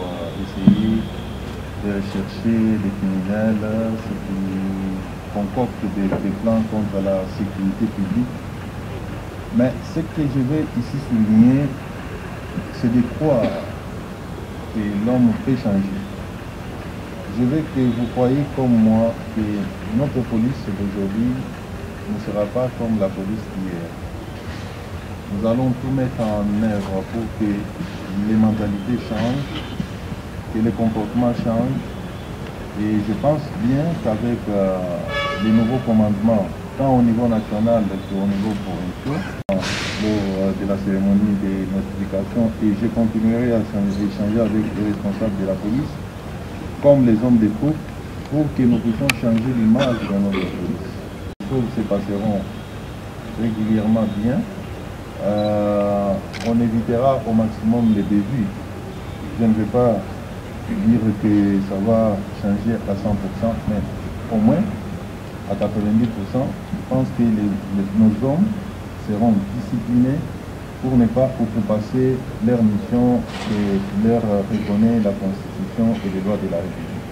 essayer de rechercher des criminels, ceux qui concoctent des plans contre la sécurité publique. Mais ce que je vais ici souligner, c'est de croire que l'homme peut changer. Je veux que vous croyez comme moi que notre police d'aujourd'hui ne sera pas comme la police d'hier. Nous allons tout mettre en œuvre pour que les mentalités changent, que les comportements changent. Et je pense bien qu'avec les nouveaux commandements, tant au niveau national qu'au niveau provincial, lors de la cérémonie de notification, et je continuerai à échanger avec les responsables de la police, comme les hommes des troupes, pour que nous puissions changer l'image de notre police. Les choses se passeront régulièrement bien. On évitera au maximum les débuts. Je ne vais pas dire que ça va changer à 100%, mais au moins à 90%, je pense que nos hommes seront disciplinés pour ne pas outrepasser leur mission et leur reconnaître la Constitution et les lois de la République.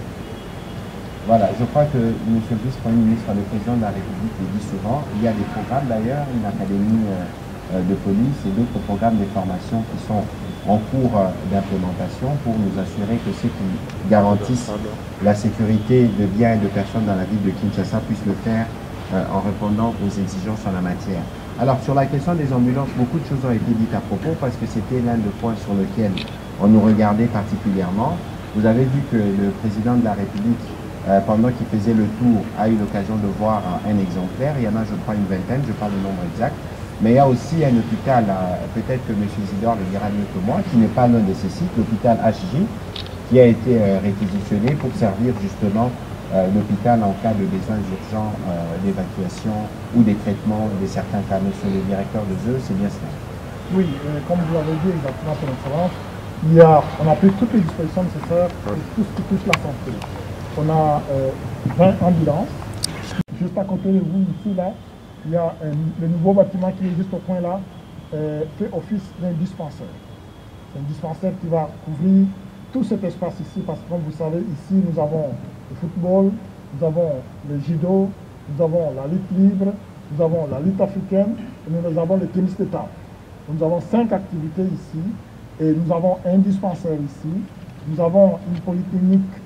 Voilà, je crois que M. le vice-premier ministre, le président de la République, le dit souvent. Il y a des programmes d'ailleurs, une académie de police et d'autres programmes de formation qui sont en cours d'implémentation pour nous assurer que ceux qui garantissent la sécurité de biens et de personnes dans la ville de Kinshasa puissent le faire en répondant aux exigences en la matière. Alors sur la question des ambulances, beaucoup de choses ont été dites à propos parce que c'était l'un des points sur lequel on nous regardait particulièrement. Vous avez vu que le président de la République, pendant qu'il faisait le tour, a eu l'occasion de voir un exemplaire. Il y en a, je crois, une vingtaine, je parle le nombre exact. Mais il y a aussi un hôpital, peut-être que M. Isidore le dira mieux que moi, qui n'est pas l'un de ces sites, l'hôpital HJ, qui a été réquisitionné pour servir justement l'hôpital en cas de besoins urgents d'évacuation ou des traitements de certains cas. Monsieur le directeur de ZEU, c'est bien cela. Oui, comme vous l'avez dit exactement, Son Excellence, on a pris toutes les dispositions nécessaires pour tout ce qui touche la santé. On a 20 ambulances. Juste à côté de vous, ici, là, il y a le nouveau bâtiment qui est juste au coin là, fait office d'un dispensaire. C'est un dispensaire qui va couvrir tout cet espace ici, parce que comme vous savez, ici nous avons le football, nous avons le judo, nous avons la lutte libre, nous avons la lutte africaine, et nous avons le tennis de table. Nous avons 5 activités ici, et nous avons un dispensaire ici, nous avons une polyclinique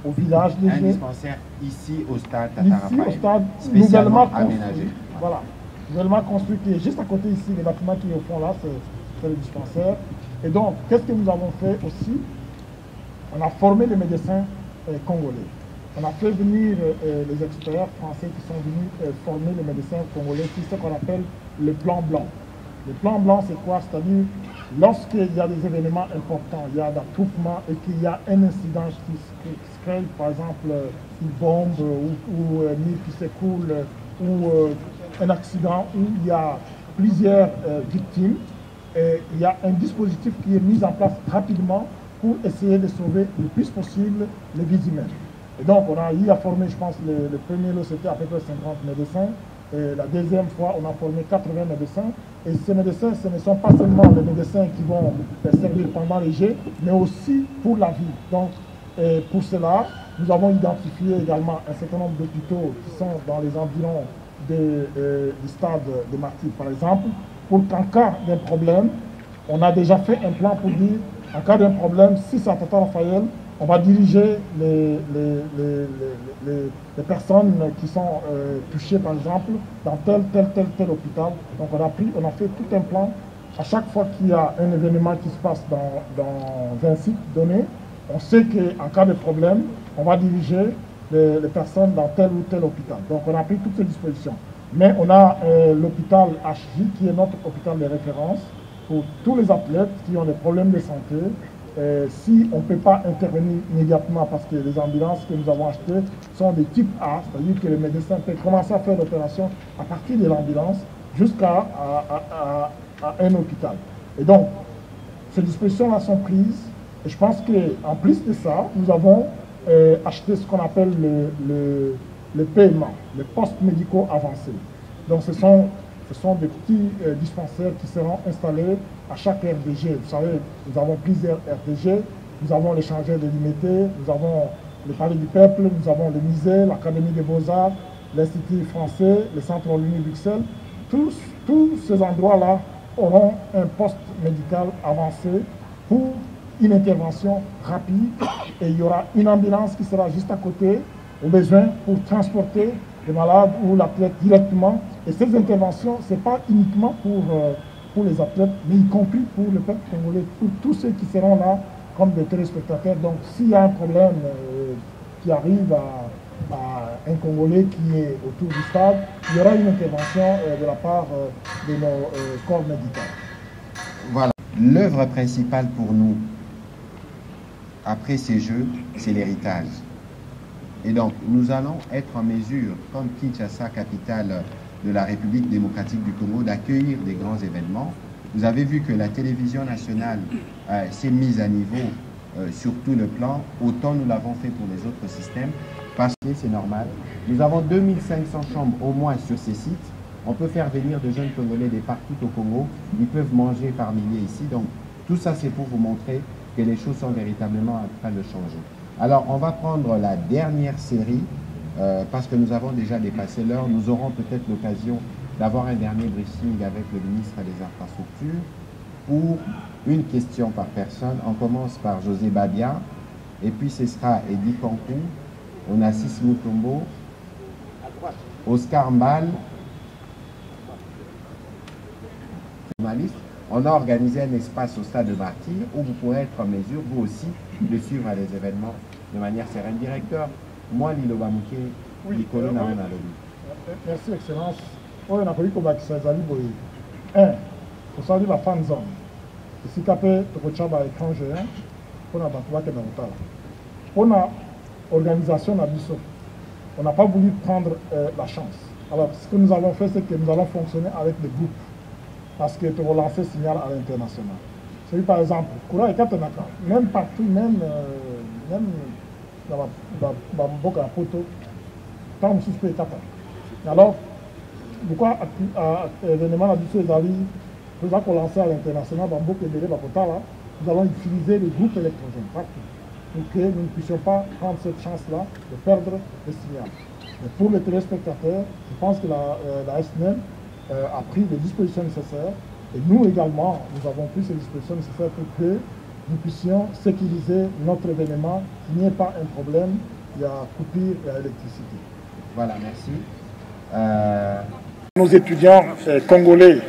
au village des Un dispensaire ici au stade Ici au stade nouvellement aménagé. Voilà, nouvellement construit qui est juste à côté ici, le bâtiment qui est au fond là, c'est le dispensaire. Et donc, qu'est-ce que nous avons fait aussi? On a formé les médecins congolais. On a fait venir les experts français qui sont venus former les médecins congolais, c'est ce qu'on appelle le plan blanc. Le plan blanc, c'est quoi? C'est-à-dire, lorsqu'il y a des événements importants, il y a d'attroupement et qu'il y a un incident qui se crée, par exemple, une bombe ou un mur qui s'écoule ou un accident où il y a plusieurs victimes, et il y a un dispositif qui est mis en place rapidement pour essayer de sauver le plus possible les vies humaines. Et donc, on a eu à former, je pense, le premier lot, c'était à peu près 50 médecins. Et la deuxième fois, on a formé 80 médecins. Et ces médecins, ce ne sont pas seulement les médecins qui vont servir pendant les jets, mais aussi pour la vie. Donc, pour cela, nous avons identifié également un certain nombre d'hôpitaux qui sont dans les environs du stade de Martyrs, par exemple, pour qu'en cas d'un problème, on a déjà fait un plan pour dire, en cas d'un problème, si c'est à Tata Raphaël, on va diriger les personnes qui sont touchées, par exemple, dans tel hôpital. Donc on a fait tout un plan. À chaque fois qu'il y a un événement qui se passe dans un site donné, on sait qu'en cas de problème, on va diriger les personnes dans tel ou tel hôpital. Donc on a pris toutes ces dispositions. Mais on a l'hôpital HJ qui est notre hôpital de référence pour tous les athlètes qui ont des problèmes de santé. Si on ne peut pas intervenir immédiatement parce que les ambulances que nous avons achetées sont des types A, c'est-à-dire que le médecin peut commencer à faire l'opération à partir de l'ambulance jusqu'à un hôpital. Et donc, ces dispositions-là sont prises. Et je pense qu'en plus de ça, nous avons acheté ce qu'on appelle le paiement, les postes médicaux avancés. Donc, ce sont des petits dispensaires qui seront installés à chaque RDG. Vous savez, nous avons plusieurs RDG, nous avons l'échangeur de l'IMT, nous avons le Palais du Peuple, nous avons le musée, l'Académie des Beaux-Arts, l'Institut français, le Centre Wallonie Bruxelles. Tous ces endroits-là auront un poste médical avancé pour une intervention rapide et il y aura une ambulance qui sera juste à côté, au besoin, pour transporter les malades ou l'athlète directement. Et ces interventions, ce n'est pas uniquement pour les athlètes, mais y compris pour le peuple congolais, pour tous ceux qui seront là comme des téléspectateurs. Donc s'il y a un problème qui arrive à un Congolais qui est autour du stade, il y aura une intervention de la part de nos corps médicaux. Voilà. L'œuvre principale pour nous, après ces Jeux, c'est l'héritage. Et donc, nous allons être en mesure, comme Kinshasa, capitale de la République démocratique du Congo, d'accueillir des grands événements. Vous avez vu que la télévision nationale s'est mise à niveau sur tout le plan, autant nous l'avons fait pour les autres systèmes, parce que c'est normal. Nous avons 2500 chambres au moins sur ces sites. On peut faire venir de jeunes Congolais de partout au Congo. Ils peuvent manger par milliers ici. Donc, tout ça, c'est pour vous montrer que les choses sont véritablement en train de changer. Alors, on va prendre la dernière série, parce que nous avons déjà dépassé l'heure. Nous aurons peut-être l'occasion d'avoir un dernier briefing avec le ministre des Infrastructures pour une question par personne. On commence par José Babia, et puis ce sera Eddie Kankou, Onassis Mutombo, Oscar Mbal. Journaliste. On a organisé un espace au stade de Martyrs où vous pourrez être en mesure, vous aussi, de suivre les événements de manière sereine. Directeur, moi, Lilo Bamouké, Nicolo Naona Lobi. Merci, Excellence. On a connu comme Akisazali Boye. 1. Pour saluer la fan zone. Ici, capé, Tokochaba écran géant, on a battu dans le on a organisation d'Abisso. On n'a pas voulu prendre la chance. Alors, ce que nous avons fait, c'est que nous allons fonctionner avec des groupes. Parce que tu vas lancer signal à l'international. C'est par exemple, Koura et Katanaka, même partout, même dans la Mboka Poto, tant que suspect Kata. Alors, pourquoi l'événement a dit que les alliés, nous avons lancé à l'international, dans Mboka et Bakota, nous allons utiliser les groupes électrogènes partout, pour que nous ne puissions pas prendre cette chance-là de perdre le signal. Mais pour les téléspectateurs, je pense que la SNM a pris les dispositions nécessaires et nous également, nous avons pris ces dispositions nécessaires pour que nous puissions sécuriser notre événement, qu'il n'y ait pas un problème, il y a coupure et électricité. Voilà, merci. Nos étudiants congolais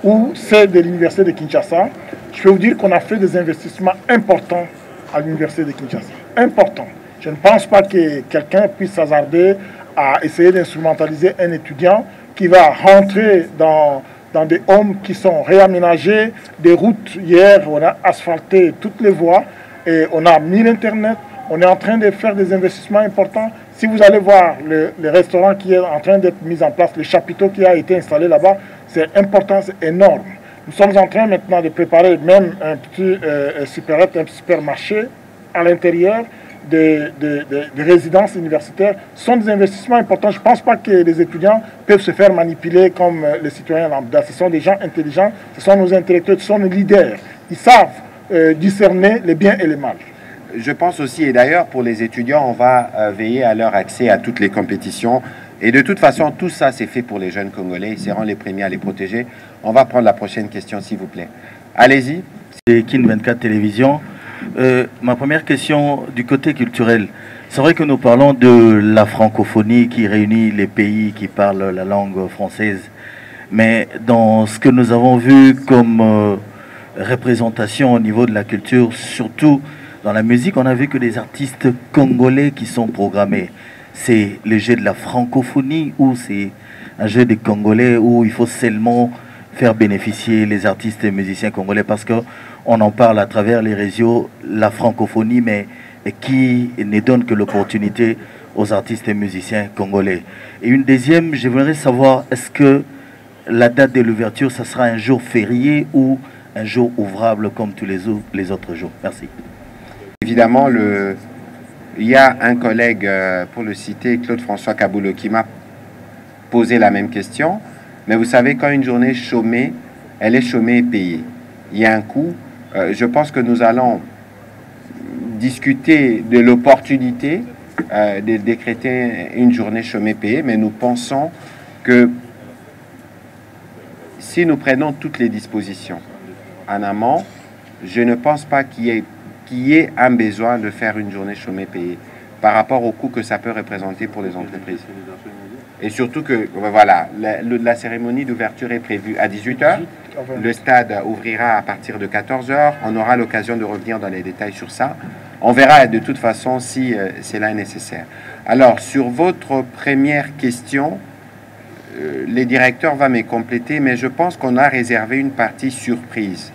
ou ceux de l'université de Kinshasa, je peux vous dire qu'on a fait des investissements importants à l'université de Kinshasa. Importants. Je ne pense pas que quelqu'un puisse s'hasarder à essayer d'instrumentaliser un étudiant qui va rentrer dans dans des homes qui sont réaménagés, des routes. Hier, on a asphalté toutes les voies et on a mis l'Internet. On est en train de faire des investissements importants. Si vous allez voir le restaurant qui est en train d'être mis en place, le chapiteau qui a été installé là-bas, c'est important, c'est énorme. Nous sommes en train maintenant de préparer même un petit supermarché à l'intérieur des résidences universitaires. Ce sont des investissements importants. Je ne pense pas que les étudiants peuvent se faire manipuler comme les citoyens lambda. Ce sont des gens intelligents, ce sont nos intellectuels, ce sont nos leaders. Ils savent discerner les biens et les mal. Je pense aussi, et d'ailleurs pour les étudiants, on va veiller à leur accès à toutes les compétitions. Et de toute façon, tout ça, c'est fait pour les jeunes Congolais. Ils seront les premiers à les protéger. On va prendre la prochaine question, s'il vous plaît. Allez-y. C'est Kin 24 Télévision. Ma première question du côté culturel. C'est vrai que nous parlons de la francophonie qui réunit les pays qui parlent la langue française. Mais dans ce que nous avons vu comme représentation au niveau de la culture, surtout dans la musique, on a vu que des artistes congolais qui sont programmés. C'est le jeu de la francophonie ou c'est un jeu des Congolais où il faut seulement faire bénéficier les artistes et musiciens congolais parce qu'on en parle à travers les réseaux, la francophonie, mais qui ne donne que l'opportunité aux artistes et musiciens congolais. Et une deuxième, je voudrais savoir, est-ce que la date de l'ouverture, ça sera un jour férié ou un jour ouvrable comme tous les autres jours? Merci. Évidemment, il y a un collègue, pour le citer, Claude-François Kaboulo, qui m'a posé la même question. Mais vous savez, quand une journée chômée, elle est chômée et payée. Il y a un coût. Je pense que nous allons discuter de l'opportunité de décréter une journée chômée payée, mais nous pensons que si nous prenons toutes les dispositions en amont, je ne pense pas qu'il y ait un besoin de faire une journée chômée payée par rapport au coût que ça peut représenter pour les entreprises. Et surtout que, voilà, la cérémonie d'ouverture est prévue à 18h. Le stade ouvrira à partir de 14h. On aura l'occasion de revenir dans les détails sur ça. On verra de toute façon si cela est nécessaire. Alors, sur votre première question, les directeurs vont me compléter, mais je pense qu'on a réservé une partie surprise.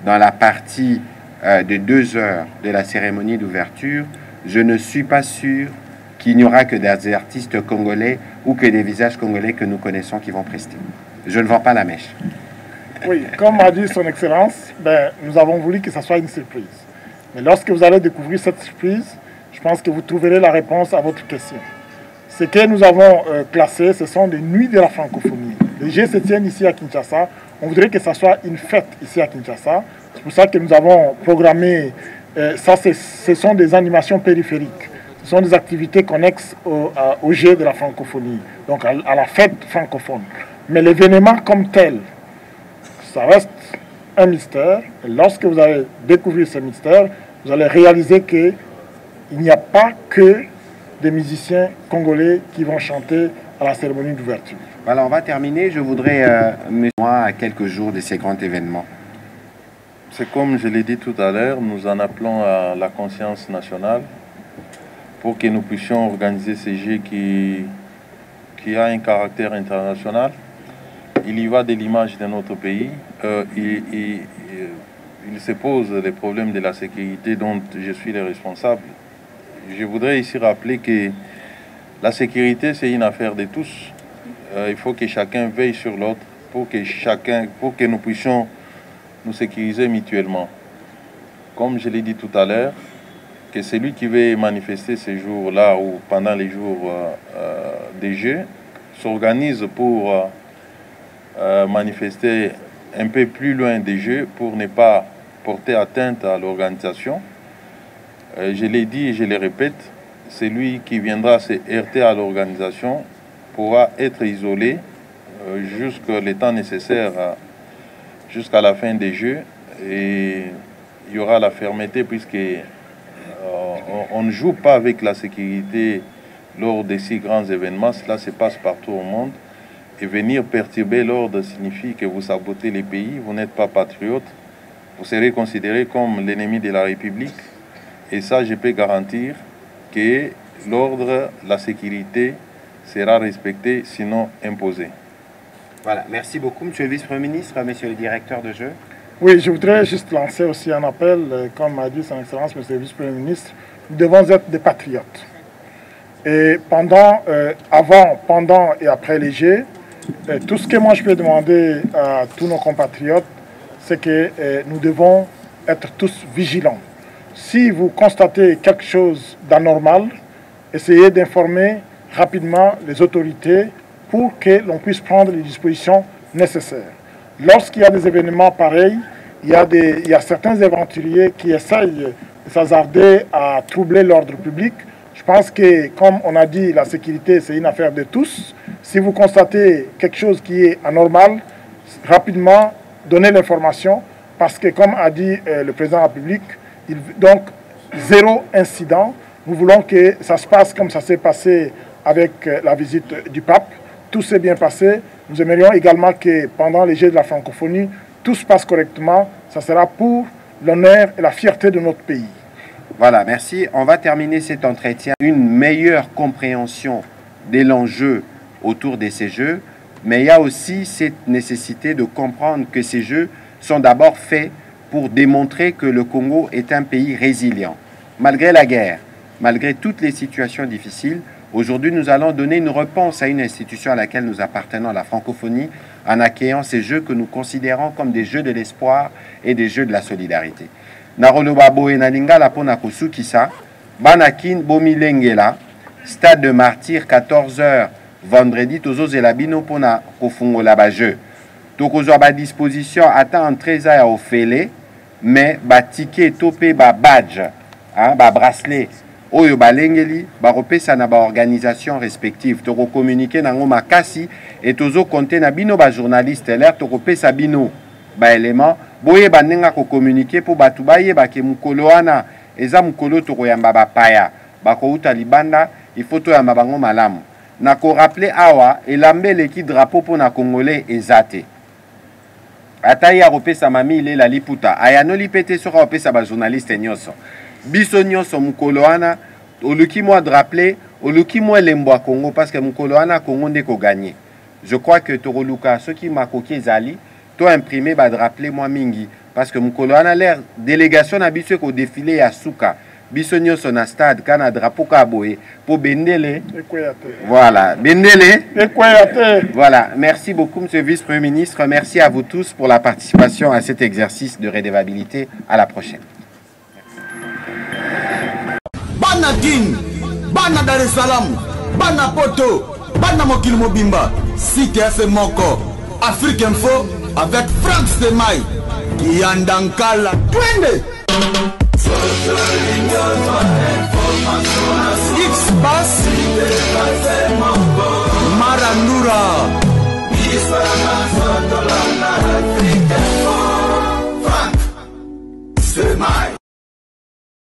Dans la partie de 2 heures de la cérémonie d'ouverture, je ne suis pas sûr qu'il n'y aura que des artistes congolais ou que des visages congolais que nous connaissons qui vont prester. Je ne vends pas la mèche. Oui, comme a dit son Excellence, nous avons voulu que ça soit une surprise. Mais lorsque vous allez découvrir cette surprise, je pense que vous trouverez la réponse à votre question. Ce que nous avons classé, ce sont des nuits de la francophonie. Les Jeux se tiennent ici à Kinshasa. On voudrait que ça soit une fête ici à Kinshasa. C'est pour ça que nous avons programmé, ce sont des animations périphériques. Ce sont des activités connexes au Jeux de la francophonie, donc à la fête francophone. Mais l'événement comme tel, ça reste un mystère. Et lorsque vous allez découvrir ce mystère, vous allez réaliser qu'il n'y a pas que des musiciens congolais qui vont chanter à la cérémonie d'ouverture. Voilà, on va terminer. Je voudrais, moi, à quelques jours de ces grands événements. C'est comme je l'ai dit tout à l'heure, nous en appelons à la conscience nationale pour que nous puissions organiser ces Jeux qui a un caractère international. Il y va de l'image de notre pays. Il se pose les problèmes de la sécurité dont je suis le responsable. Je voudrais ici rappeler que la sécurité, c'est une affaire de tous. Il faut que chacun veille sur l'autre pour que nous puissions nous sécuriser mutuellement. Comme je l'ai dit tout à l'heure, que celui qui veut manifester ces jours-là ou pendant les jours des Jeux s'organise pour manifester un peu plus loin des Jeux pour ne pas porter atteinte à l'organisation. Je l'ai dit et je le répète, celui qui viendra se heurter à l'organisation pourra être isolé jusqu'à le temps nécessaire, jusqu'à la fin des Jeux, et il y aura la fermeté puisque on ne joue pas avec la sécurité lors de si grands événements. Cela se passe partout au monde. Et venir perturber l'ordre signifie que vous sabotez les pays, vous n'êtes pas patriote, vous serez considéré comme l'ennemi de la République. Et ça, je peux garantir que l'ordre, la sécurité sera respecté, sinon imposé. Voilà, merci beaucoup, Monsieur le Vice-Premier ministre, Monsieur le Directeur de jeu. Oui, je voudrais juste lancer aussi un appel, comme a dit Son Excellence, Monsieur le Vice-Premier ministre, nous devons être des patriotes. Et avant, pendant et après les Jeux, tout ce que moi je peux demander à tous nos compatriotes, c'est que nous devons être tous vigilants. Si vous constatez quelque chose d'anormal, essayez d'informer rapidement les autorités pour que l'on puisse prendre les dispositions nécessaires. Lorsqu'il y a des événements pareils, il y a certains aventuriers qui essayent de s'hasarder à troubler l'ordre public. Je pense que, comme on a dit, la sécurité, c'est une affaire de tous. Si vous constatez quelque chose qui est anormal, rapidement, donnez l'information, parce que, comme a dit le Président de la République, donc, zéro incident. Nous voulons que ça se passe comme ça s'est passé avec la visite du pape. Tout s'est bien passé. Nous aimerions également que, pendant les Jeux de la francophonie, tout se passe correctement. Ça sera pour l'honneur et la fierté de notre pays. Voilà, merci. On va terminer cet entretien. Une meilleure compréhension de l'enjeu autour de ces Jeux, mais il y a aussi cette nécessité de comprendre que ces Jeux sont d'abord faits pour démontrer que le Congo est un pays résilient. Malgré la guerre, malgré toutes les situations difficiles, aujourd'hui nous allons donner une réponse à une institution à laquelle nous appartenons, la francophonie, en accueillant ces Jeux que nous considérons comme des Jeux de l'espoir et des Jeux de la solidarité. Naroloba boe na lingala pona kosukisa banakin bomilengela stade de martyr 14h vendredi tozozela bino pona kofungola ba jeu tokozwa ba disposition ata entrée ya ofele mais ba ticket topé ba badge ba bracelet oyo balengeli ba repesa na ba organisation respective toko communiquer nango makasi et tozo compter na bino ba journaliste l'air toko pesa bino ba élément boye bandenga ko communiquer pour batu baye ba ke mukolo wana eza mukolo to koyamba ba paya ba ko uta libanda il faut to yamba bango malamu na ko rappeler awa elambele ki drapeau pour na congolais ezate atayi a repesa mami ile la liputa ayano lipete soko repesa ba journaliste nyoso biso nyoso mukolo wana oluki moi de rappeler oluki moi lembo Congo parce que mukolo wana Congo ndeko gagner. Je crois que Toroluka ceux qui makoki ezali to imprimé ba de rappeler moi mingi parce que mukolo ana l'air délégation na biso ko défilé ya suka biso nyoso na stade kana drapeau ka boye pour bendele voilà bendele voilà. Merci beaucoup monsieur le vice-premier ministre, merci à vous tous pour la participation à cet exercice de redevabilité. À la prochaine. Bana Kin, Bana Dar es Salaam, Bana Poto, Bana Mokil Mobimba, Cité FM Moko, Afrique Info avec Franck Stemai, Yandankala, Twende. X-Bass,